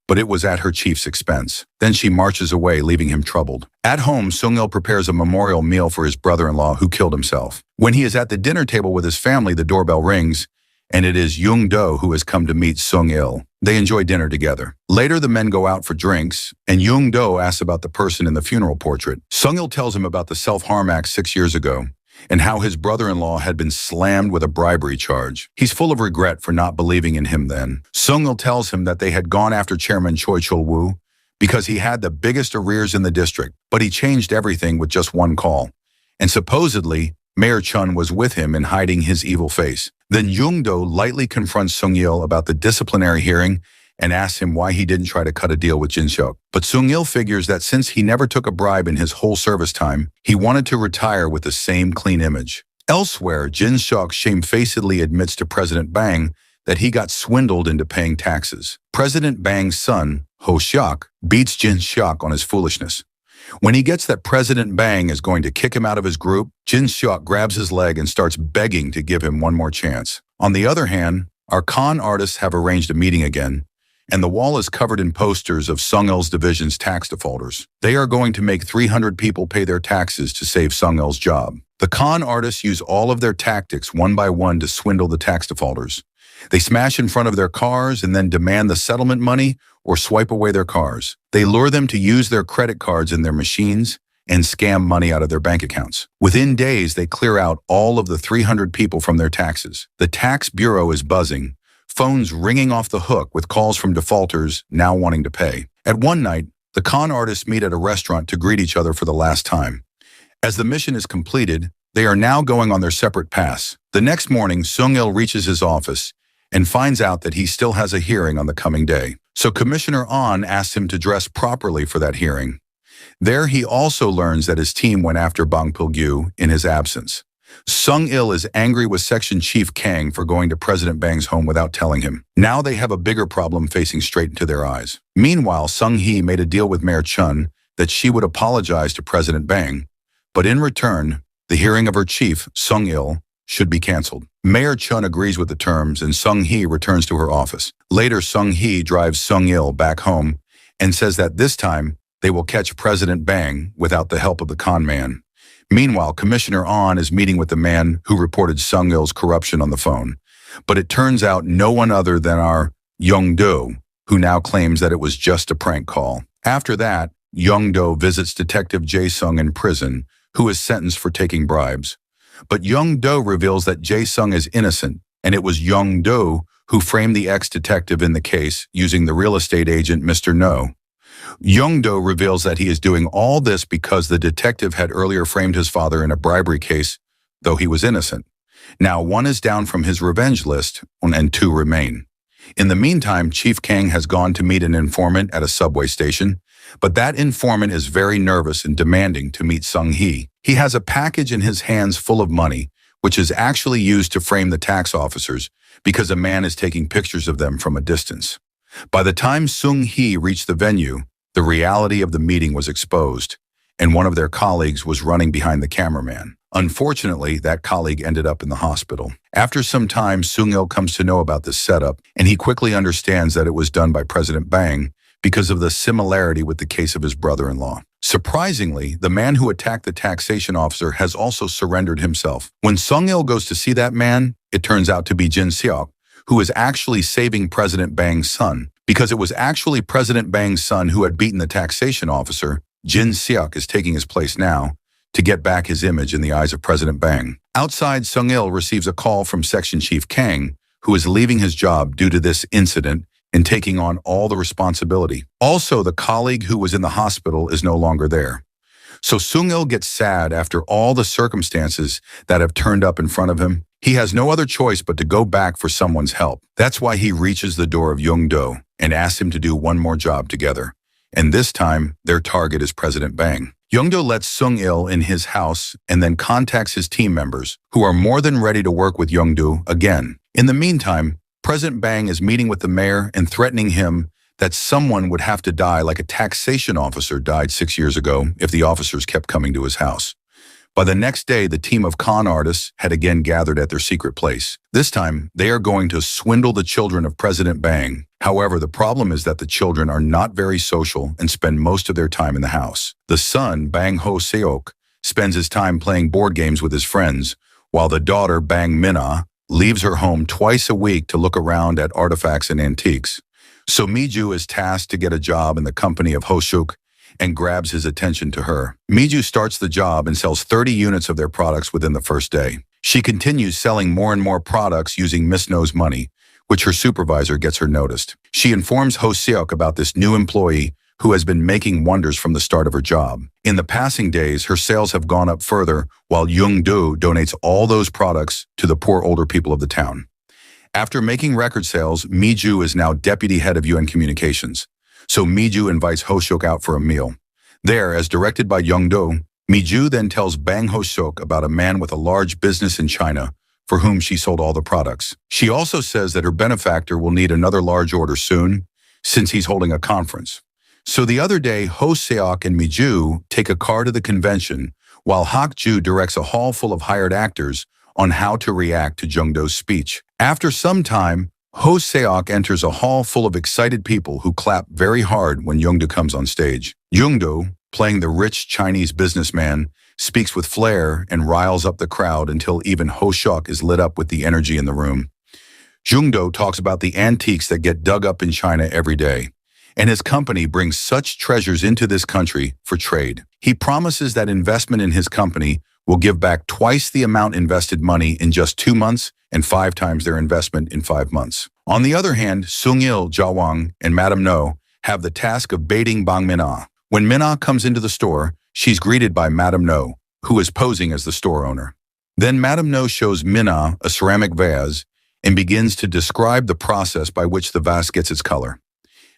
but it was at her chief's expense. Then she marches away, leaving him troubled. At home, Sung-il prepares a memorial meal for his brother-in-law who killed himself. When he is at the dinner table with his family, the doorbell rings, and it is Young-do who has come to meet Sung-il. They enjoy dinner together. Later, the men go out for drinks, and Young-do asks about the person in the funeral portrait. Sung-il tells him about the Self-Harm Act 6 years ago, and how his brother-in-law had been slammed with a bribery charge. He's full of regret for not believing in him then. Sung-il tells him that they had gone after Chairman Choi Chul-woo because he had the biggest arrears in the district, but he changed everything with just one call. And supposedly, Mayor Chun was with him in hiding his evil face. Then Young-do lightly confronts Sung-il about the disciplinary hearing and asks him why he didn't try to cut a deal with Jin-seok. But Sung-il figures that since he never took a bribe in his whole service time, he wanted to retire with the same clean image. Elsewhere, Jin-seok shamefacedly admits to President Bang that he got swindled into paying taxes. President Bang's son, Ho-seok, beats Jin-seok on his foolishness. When he gets that President Bang is going to kick him out of his group, Jin-seok grabs his leg and starts begging to give him one more chance. On the other hand, our con artists have arranged a meeting again, and the wall is covered in posters of Sung-il's division's tax defaulters. They are going to make 300 people pay their taxes to save Sung-il's job. The con artists use all of their tactics one by one to swindle the tax defaulters. They smash in front of their cars and then demand the settlement money or swipe away their cars. They lure them to use their credit cards in their machines and scam money out of their bank accounts. Within days, they clear out all of the 300 people from their taxes. The tax bureau is buzzing, phones ringing off the hook with calls from defaulters now wanting to pay. At one night, the con artists meet at a restaurant to greet each other for the last time. As the mission is completed, they are now going on their separate paths. The next morning, Sung-il reaches his office and finds out that he still has a hearing on the coming day. So Commissioner Ahn asks him to dress properly for that hearing. There he also learns that his team went after Bang Pil-gyu in his absence. Sung-il is angry with Section Chief Kang for going to President Bang's home without telling him. Now they have a bigger problem facing straight into their eyes. Meanwhile, Sung-hee made a deal with Mayor Chun that she would apologize to President Bang, but in return, the hearing of her chief, Sung-il, should be canceled. Mayor Chun agrees with the terms and Sung-hee returns to her office. Later, Sung-hee drives Sung-il back home and says that this time they will catch President Bang without the help of the con man. Meanwhile, Commissioner Ahn is meeting with the man who reported Sung-il's corruption on the phone. But it turns out no one other than our Young-do, who now claims that it was just a prank call. After that, Young-do visits Detective Jae-sung in prison, who is sentenced for taking bribes. But Young-do reveals that Jae-sung is innocent, and it was Young-do who framed the ex-detective in the case using the real estate agent Mr. No. Young-do reveals that he is doing all this because the detective had earlier framed his father in a bribery case, though he was innocent. Now one is down from his revenge list, and two remain. In the meantime, Chief Kang has gone to meet an informant at a subway station, but that informant is very nervous and demanding to meet Sung-hee. He has a package in his hands full of money, which is actually used to frame the tax officers because a man is taking pictures of them from a distance. By the time Sung-hee reached the venue, the reality of the meeting was exposed, and one of their colleagues was running behind the cameraman. Unfortunately, that colleague ended up in the hospital. After some time, Sung-il comes to know about this setup, and he quickly understands that it was done by President Bang because of the similarity with the case of his brother-in-law. Surprisingly, the man who attacked the taxation officer has also surrendered himself. When Sung-il goes to see that man, it turns out to be Jin-seok, who is actually saving President Bang's son. Because it was actually President Bang's son who had beaten the taxation officer, Jin-seok is taking his place now to get back his image in the eyes of President Bang. Outside, Sung-il receives a call from Section Chief Kang, who is leaving his job due to this incident and taking on all the responsibility. Also, the colleague who was in the hospital is no longer there. So Sung-il gets sad after all the circumstances that have turned up in front of him. He has no other choice but to go back for someone's help. That's why he reaches the door of Young-do and asks him to do one more job together. And this time, their target is President Bang. Young-do lets Sung-il in his house and then contacts his team members, who are more than ready to work with Young-do again. In the meantime, President Bang is meeting with the mayor and threatening him that someone would have to die like a taxation officer died 6 years ago if the officers kept coming to his house. By the next day, the team of con artists had again gathered at their secret place. This time, they are going to swindle the children of President Bang. However, the problem is that the children are not very social and spend most of their time in the house. The son, Bang Ho-seok, spends his time playing board games with his friends, while the daughter, Bang Min-ah, leaves her home twice a week to look around at artifacts and antiques. So Miju is tasked to get a job in the company of Ho-seok and grabs his attention to her. Miju starts the job and sells 30 units of their products within the first day. She continues selling more and more products using Miss No's money, which her supervisor gets her noticed. She informs Ho-seok about this new employee who has been making wonders from the start of her job. In the passing days, her sales have gone up further, while Young-do donates all those products to the poor older people of the town. After making record sales, Miju is now deputy head of UN Communications. So Miju invites Ho-seok out for a meal. There, as directed by Young-do, Miju then tells Bang Ho-seok about a man with a large business in China for whom she sold all the products. She also says that her benefactor will need another large order soon, since he's holding a conference. So the other day, Ho-seok and Miju take a car to the convention, while Hak-ju directs a hall full of hired actors on how to react to Jung-do's speech. After some time, Ho-seok enters a hall full of excited people who clap very hard when Young-do comes on stage. Young-do, playing the rich Chinese businessman, speaks with flair and riles up the crowd until even Ho-seok is lit up with the energy in the room. Young-do talks about the antiques that get dug up in China every day, and his company brings such treasures into this country for trade. He promises that investment in his company will give back twice the amount invested money in just 2 months and 5 times their investment in 5 months. On the other hand, Sung-il, Ja-wang, and Madame No have the task of baiting Bang Min-ah. When Min-ah comes into the store, she's greeted by Madame No, who is posing as the store owner. Then Madame No shows Min-ah a ceramic vase and begins to describe the process by which the vase gets its color.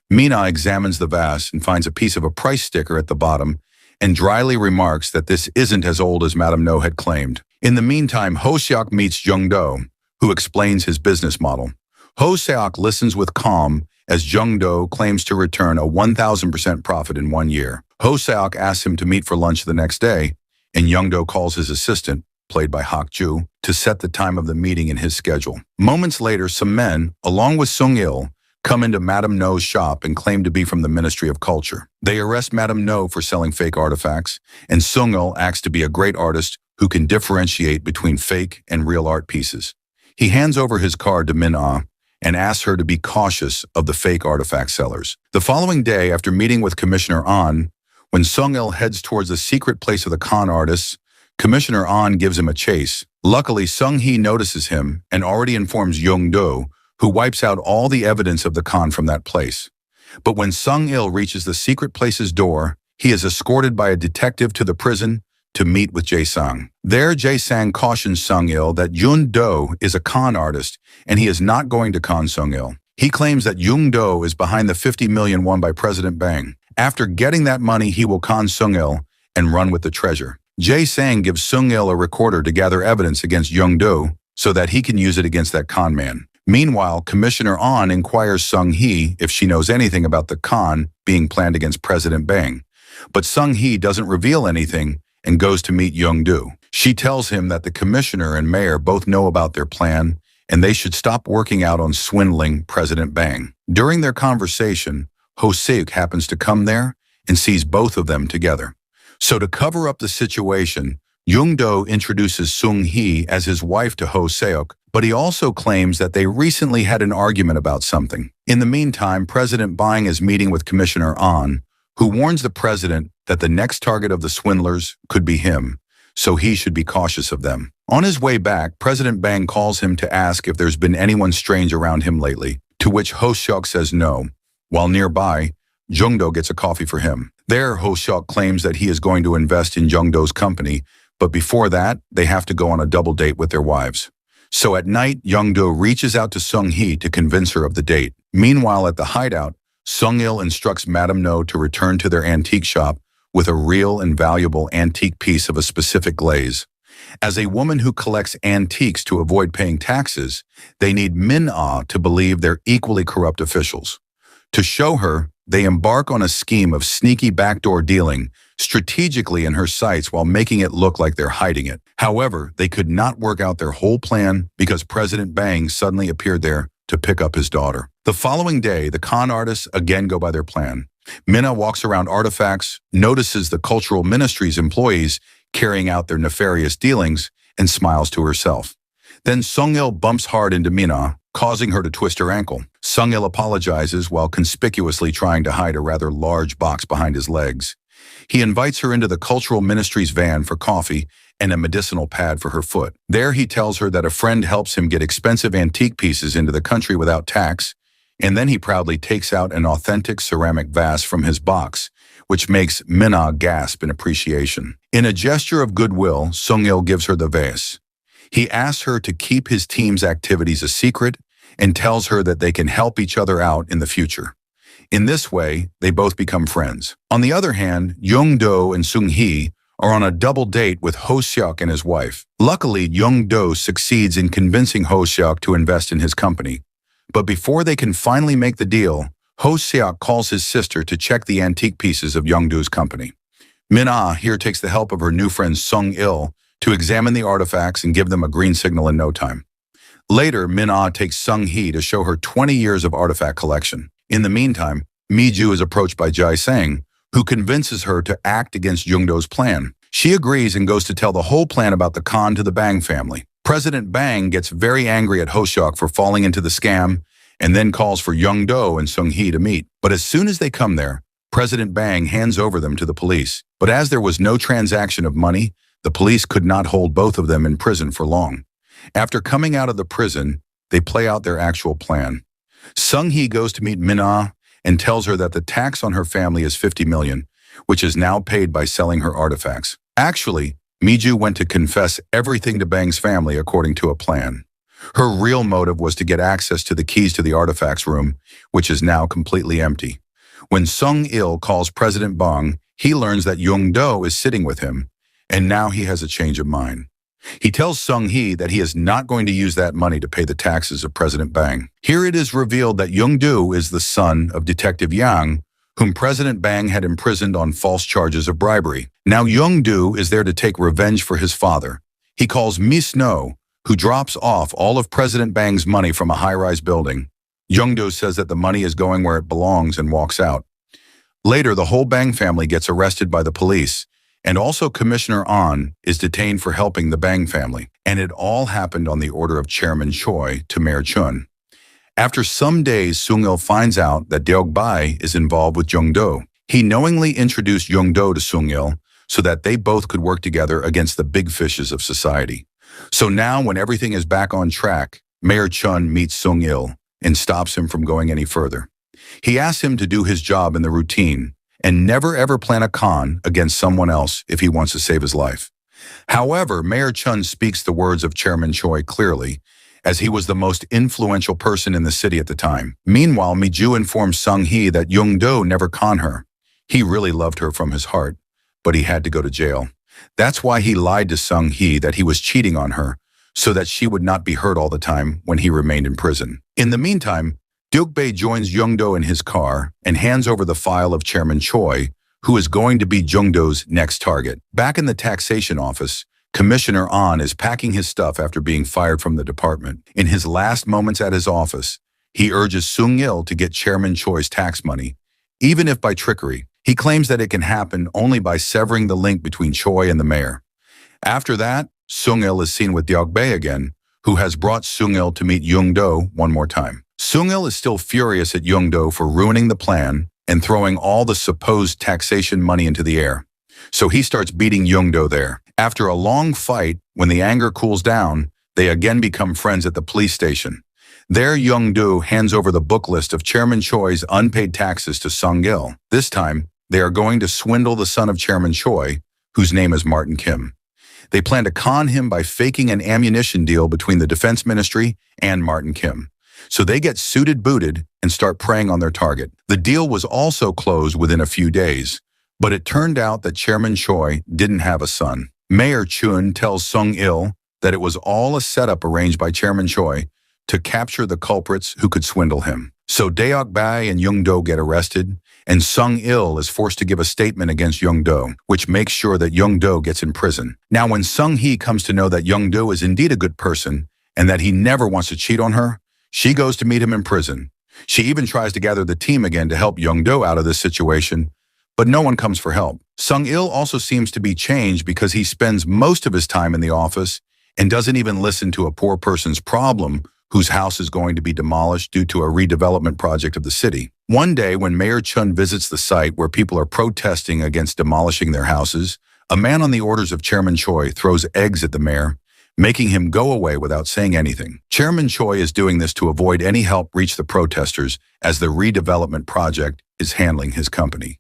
Min-ah examines the vase and finds a piece of a price sticker at the bottom and dryly remarks that this isn't as old as Madame No had claimed. In the meantime, Ho-seok meets Young-do, who explains his business model. Ho-seok listens with calm as Young-do claims to return a 1,000% profit in 1 year. Ho-seok asks him to meet for lunch the next day, and Young-do calls his assistant, played by Hak-ju, to set the time of the meeting in his schedule. Moments later, some men, along with Sung-il, come into Madame No's shop and claim to be from the Ministry of Culture. They arrest Madame No for selling fake artifacts, and Sung-il acts to be a great artist who can differentiate between fake and real art pieces. He hands over his card to Min-ah and asks her to be cautious of the fake artifact sellers. The following day, after meeting with Commissioner An, when Sung-il heads towards the secret place of the con artists, Commissioner An gives him a chase. Luckily, Sung-hee notices him and already informs Young-do, who wipes out all the evidence of the con from that place. But when Sung-il reaches the secret place's door, he is escorted by a detective to the prison to meet with Jae-sang. There, Jae-sang cautions Sung-il that Young-do is a con artist and he is not going to con Sung-il. He claims that Young-do is behind the 50 million won by President Bang. After getting that money, he will con Sung-il and run with the treasure. Jae-sang gives Sung-il a recorder to gather evidence against Young-do so that he can use it against that con man. Meanwhile, Commissioner An inquires Sung-hee if she knows anything about the con being planned against President Bang. But Sung-hee doesn't reveal anything and goes to meet Young-do. She tells him that the commissioner and mayor both know about their plan and they should stop working out on swindling President Bang. During their conversation, Ho-seok happens to come there and sees both of them together. So to cover up the situation, Young-do introduces Sung-hee as his wife to Ho-seok, but he also claims that they recently had an argument about something. In the meantime, President Bang is meeting with Commissioner An, who warns the president that the next target of the swindlers could be him, so he should be cautious of them. On his way back, President Bang calls him to ask if there's been anyone strange around him lately, to which Ho-seok says no. While nearby, Young-do gets a coffee for him. There, Ho-seok claims that he is going to invest in Young-do's company, but before that, they have to go on a double date with their wives. So at night, Young-do reaches out to Sung-hee to convince her of the date. Meanwhile, at the hideout, Sung-il instructs Madame No to return to their antique shop with a real and valuable antique piece of a specific glaze. As a woman who collects antiques to avoid paying taxes, they need Min-ah to believe they're equally corrupt officials. To show her, they embark on a scheme of sneaky backdoor dealing strategically in her sights while making it look like they're hiding it. However, they could not work out their whole plan because President Bang suddenly appeared there to pick up his daughter. The following day, the con artists again go by their plan. Minna walks around artifacts, notices the cultural ministry's employees carrying out their nefarious dealings, and smiles to herself. Then Sung-il bumps hard into Minna, causing her to twist her ankle. Sung-il apologizes while conspicuously trying to hide a rather large box behind his legs. He invites her into the cultural ministry's van for coffee and a medicinal pad for her foot. There he tells her that a friend helps him get expensive antique pieces into the country without tax, and then he proudly takes out an authentic ceramic vase from his box, which makes Minna gasp in appreciation. In a gesture of goodwill, Sung-il gives her the vase. He asks her to keep his team's activities a secret and tells her that they can help each other out in the future. In this way, they both become friends. On the other hand, Young-do and Sung-hee are on a double date with Ho-seok and his wife. Luckily, Young-do succeeds in convincing Ho-seok to invest in his company. But before they can finally make the deal, Ho-seok calls his sister to check the antique pieces of Young-do's company. Minna here takes the help of her new friend Sung-il to examine the artifacts and give them a green signal in no time. Later, Minna takes Sung-hee to show her 20 years of artifact collection. In the meantime, Mi-ju is approached by Jae-sang, who convinces her to act against Young-do's plan. She agrees and goes to tell the whole plan about the con to the Bang family. President Bang gets very angry at Ho-seok for falling into the scam and then calls for Young-do and Sung-hee to meet. But as soon as they come there, President Bang hands over them to the police. But as there was no transaction of money, the police could not hold both of them in prison for long. After coming out of the prison, they play out their actual plan. Sung-hee goes to meet Minna and tells her that the tax on her family is 50 million, which is now paid by selling her artifacts. Actually, Mi-ju went to confess everything to Bang's family according to a plan. Her real motive was to get access to the keys to the artifacts room, which is now completely empty. When Sung-il calls President Bang, he learns that Young-do is sitting with him, and now he has a change of mind. He tells Sung-hee that he is not going to use that money to pay the taxes of President Bang. Here it is revealed that Young-do is the son of Detective Yang, whom President Bang had imprisoned on false charges of bribery. Now Young-do is there to take revenge for his father. He calls Mi-sno, who drops off all of President Bang's money from a high-rise building. Young-do says that the money is going where it belongs and walks out. Later, the whole Bang family gets arrested by the police, and also Commissioner An is detained for helping the Bang family. And it all happened on the order of Chairman Choi to Mayor Chun. After some days, Sung-il finds out that Deok-bae is involved with Young-do. He knowingly introduced Young-do to Sung-il so that they both could work together against the big fishes of society. So now, when everything is back on track, Mayor Chun meets Sung-il and stops him from going any further. He asks him to do his job in the routine and never ever plan a con against someone else if he wants to save his life. However, Mayor Chun speaks the words of Chairman Choi clearly, as he was the most influential person in the city at the time. Meanwhile, Mi-ju informs Sung-hee that Young-do never conned her. He really loved her from his heart, but he had to go to jail. That's why he lied to Sung-hee that he was cheating on her, so that she would not be hurt all the time when he remained in prison. In the meantime, Deok-bae joins Young-do in his car and hands over the file of Chairman Choi, who is going to be Young-do's next target. Back in the taxation office, Commissioner An is packing his stuff after being fired from the department. In his last moments at his office, he urges Sung-il to get Chairman Choi's tax money, even if by trickery. He claims that it can happen only by severing the link between Choi and the mayor. After that, Sung-il is seen with Deok-bae again, who has brought Sung-il to meet Young-do one more time. Sung-il is still furious at Young-do for ruining the plan and throwing all the supposed taxation money into the air. So he starts beating Young-do there. After a long fight, when the anger cools down, they again become friends at the police station. There, Young-do hands over the book list of Chairman Choi's unpaid taxes to Sung-il. This time, they are going to swindle the son of Chairman Choi, whose name is Martin Kim. They plan to con him by faking an ammunition deal between the Defense Ministry and Martin Kim. So they get suited booted and start preying on their target. The deal was also closed within a few days, but it turned out that Chairman Choi didn't have a son. Mayor Chun tells Sung-il that it was all a setup arranged by Chairman Choi to capture the culprits who could swindle him. So Deok-bae and Young-do get arrested, and Sung-il is forced to give a statement against Young-do, which makes sure that Young-do gets in prison. Now, when Sung-hee comes to know that Young-do is indeed a good person and that he never wants to cheat on her, she goes to meet him in prison. She even tries to gather the team again to help Young-do out of this situation, but no one comes for help. Sung-il also seems to be changed because he spends most of his time in the office and doesn't even listen to a poor person's problem whose house is going to be demolished due to a redevelopment project of the city. One day, when Mayor Chun visits the site where people are protesting against demolishing their houses, a man on the orders of Chairman Choi throws eggs at the mayor, making him go away without saying anything. Chairman Choi is doing this to avoid any help reach the protesters as the redevelopment project is handling his company.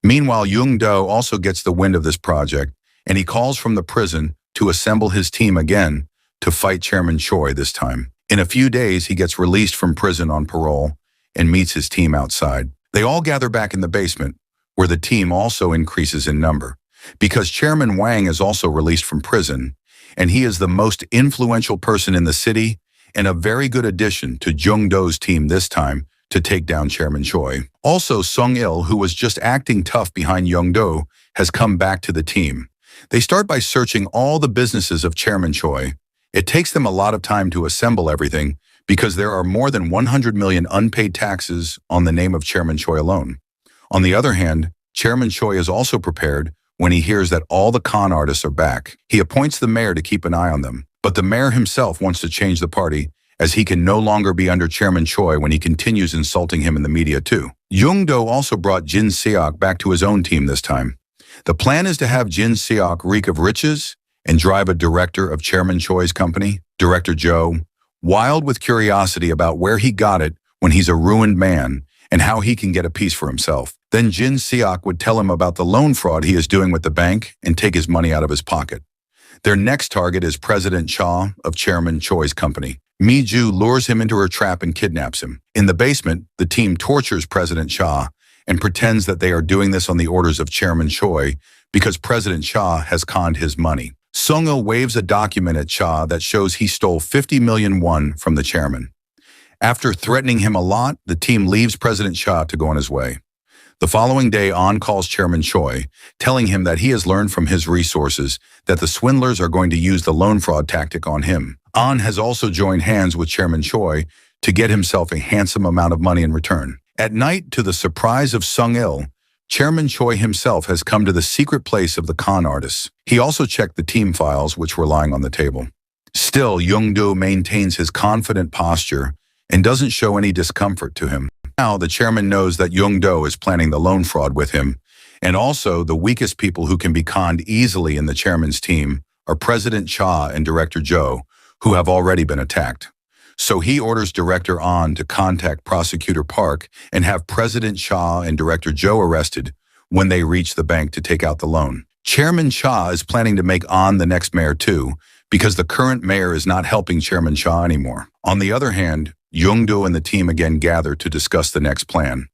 Meanwhile, Young-do also gets the wind of this project, and he calls from the prison to assemble his team again to fight Chairman Choi this time. In a few days, he gets released from prison on parole and meets his team outside. They all gather back in the basement, where the team also increases in number, because Chairman Wang is also released from prison, and he is the most influential person in the city and a very good addition to Young-do's team this time to take down Chairman Choi. Also, Sung-il, who was just acting tough behind Young-do, has come back to the team. They start by searching all the businesses of Chairman Choi. It takes them a lot of time to assemble everything because there are more than 100 million unpaid taxes on the name of Chairman Choi alone. On the other hand, Chairman Choi is also prepared when he hears that all the con artists are back. He appoints the mayor to keep an eye on them, but the mayor himself wants to change the party as he can no longer be under Chairman Choi when he continues insulting him in the media too. Young-do also brought Jin Seok back to his own team this time. The plan is to have Jin Seok reek of riches and drive a director of Chairman Choi's company, Director Joe, wild with curiosity about where he got it when he's a ruined man and how he can get a piece for himself. Then Jin Seok would tell him about the loan fraud he is doing with the bank and take his money out of his pocket. Their next target is President Cha of Chairman Choi's company. Mi-ju lures him into her trap and kidnaps him. In the basement, the team tortures President Cha and pretends that they are doing this on the orders of Chairman Choi because President Cha has conned his money. Sung-il waves a document at Cha that shows he stole 50 million won from the chairman. After threatening him a lot, the team leaves President Cha to go on his way. The following day, An calls Chairman Choi, telling him that he has learned from his resources that the swindlers are going to use the loan fraud tactic on him. An has also joined hands with Chairman Choi to get himself a handsome amount of money in return. At night, to the surprise of Sung-il, Chairman Choi himself has come to the secret place of the con artists. He also checked the team files, which were lying on the table. Still, Young-do maintains his confident posture and doesn't show any discomfort to him. Now, the chairman knows that Young-do is planning the loan fraud with him, and also the weakest people who can be conned easily in the chairman's team are President Cha and Director Joe, who have already been attacked. So he orders Director An to contact Prosecutor Park and have President Cha and Director Joe arrested when they reach the bank to take out the loan. Chairman Cha is planning to make An the next mayor too, because the current mayor is not helping Chairman Cha anymore. On the other hand, Young-do and the team again gather to discuss the next plan.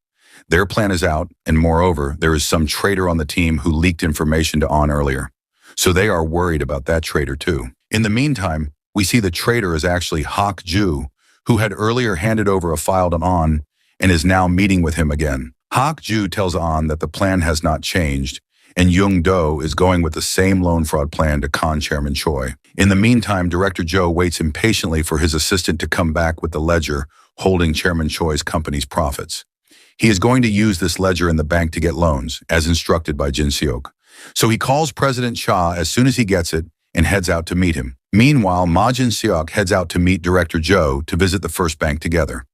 Their plan is out, and moreover, there is some traitor on the team who leaked information to An earlier. So they are worried about that traitor too. In the meantime, we see the traitor is actually Hak-ju, who had earlier handed over a file to An and is now meeting with him again. Hak-ju tells An that the plan has not changed, and Young-do is going with the same loan fraud plan to con Chairman Choi. In the meantime, Director Joe waits impatiently for his assistant to come back with the ledger holding Chairman Choi's company's profits. He is going to use this ledger in the bank to get loans, as instructed by Jin Seok. So he calls President Cha as soon as he gets it and heads out to meet him. Meanwhile, Ma Jin-seok heads out to meet Director Joe to visit the first bank together.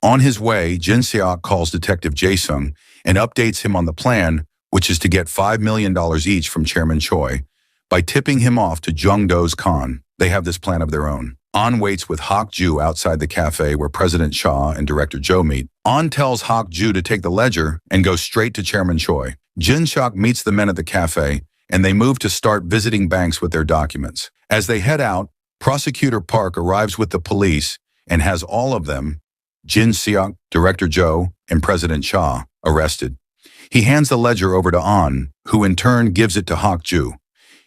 On his way, Jin Seok calls Detective Jae-sung and updates him on the plan, which is to get $5 million each from Chairman Choi by tipping him off to Young-do's con. They have this plan of their own. An waits with Hak-ju outside the cafe where President Cha and Director Joe meet. An tells Hak-ju to take the ledger and go straight to Chairman Choi. Jin Seok meets the men at the cafe, and they move to start visiting banks with their documents. As they head out, Prosecutor Park arrives with the police and has all of them, Jin Seok, Director Joe, and President Cha, arrested. He hands the ledger over to An, who in turn gives it to Hak-ju.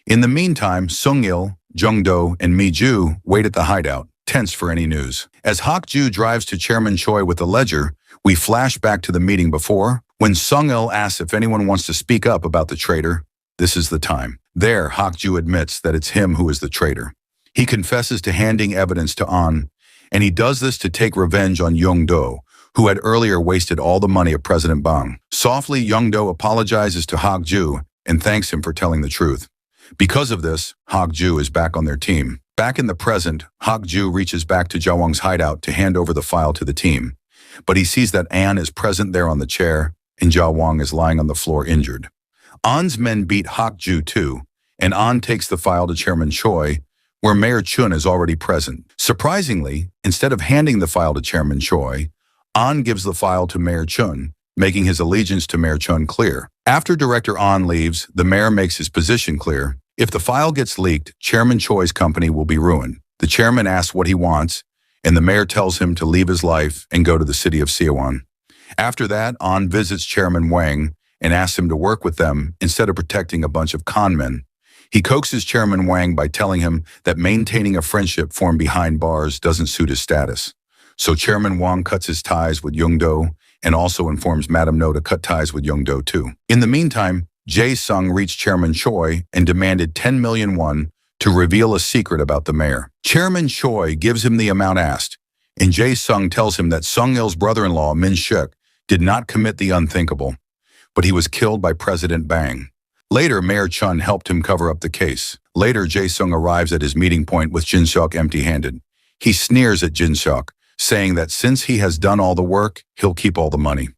In the meantime, Sung-il, Young-do, and Mi-ju wait at the hideout, tense for any news. As Hak-ju drives to Chairman Choi with the ledger, we flash back to the meeting before, When Sung-il asks if anyone wants to speak up about the traitor, this is the time. There, Hak-ju admits that it's him who is the traitor. He confesses to handing evidence to An, and he does this to take revenge on Young-do, who had earlier wasted all the money of President Bang. Softly, Young-do apologizes to Hak-ju and thanks him for telling the truth. Because of this, Hak-ju is back on their team. Back in the present, Hak-ju reaches back to Ja-wong's hideout to hand over the file to the team. But he sees that An is present there on the chair, and Ja-wong is lying on the floor injured. An's men beat Hak-ju too, and An takes the file to Chairman Choi, where Mayor Chun is already present. Surprisingly, instead of handing the file to Chairman Choi, An gives the file to Mayor Chun, making his allegiance to Mayor Chun clear. After Director An leaves, the mayor makes his position clear. If the file gets leaked, Chairman Choi's company will be ruined. The chairman asks what he wants, and the mayor tells him to leave his life and go to the city of Siawan. After that, An visits Chairman Wang and asks him to work with them instead of protecting a bunch of con men. He coaxes Chairman Wang by telling him that maintaining a friendship formed behind bars doesn't suit his status. So Chairman Wang cuts his ties with Young-do and also informs Madam No to cut ties with Young-do too. In the meantime, Jae-sung reached Chairman Choi and demanded 10 million won to reveal a secret about the mayor. Chairman Choi gives him the amount asked, and Jae-sung tells him that Sung-il's brother-in-law, Min-shik, did not commit the unthinkable, but he was killed by President Bang. Later, Mayor Chun helped him cover up the case. Later, Jae-sung arrives at his meeting point with Jin-seok empty-handed. He sneers at Jin-seok, saying that since he has done all the work, he'll keep all the money.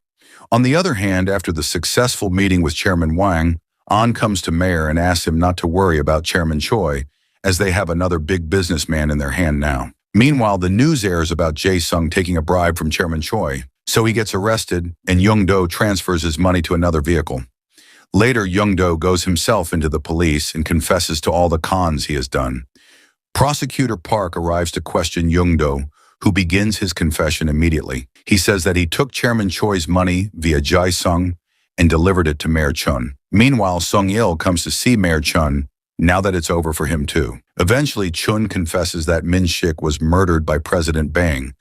On the other hand, after the successful meeting with Chairman Wang, An comes to Mayor and asks him not to worry about Chairman Choi, as they have another big businessman in their hand now. Meanwhile, the news airs about Jae-sung taking a bribe from Chairman Choi, so he gets arrested and Young-do transfers his money to another vehicle. Later, Young-do goes himself into the police and confesses to all the cons he has done. Prosecutor Park arrives to question Young-do, who begins his confession immediately. He says that he took Chairman Choi's money via Jae-sung and delivered it to Mayor Chun. Meanwhile, Sung-il comes to see Mayor Chun, now that it's over for him too. Eventually, Chun confesses that Min-shik was murdered by President Bang,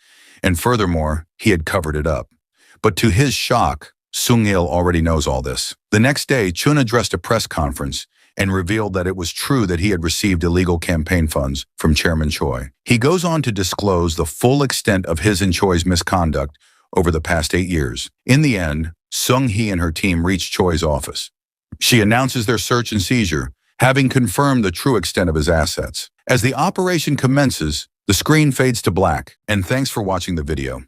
and furthermore, he had covered it up. But to his shock, Sung-il already knows all this. The next day, Chun addressed a press conference and revealed that it was true that he had received illegal campaign funds from Chairman Choi. He goes on to disclose the full extent of his and Choi's misconduct over the past 8 years. In the end, Sung-hee and her team reach Choi's office. She announces their search and seizure, having confirmed the true extent of his assets. As the operation commences, the screen fades to black, and thanks for watching the video.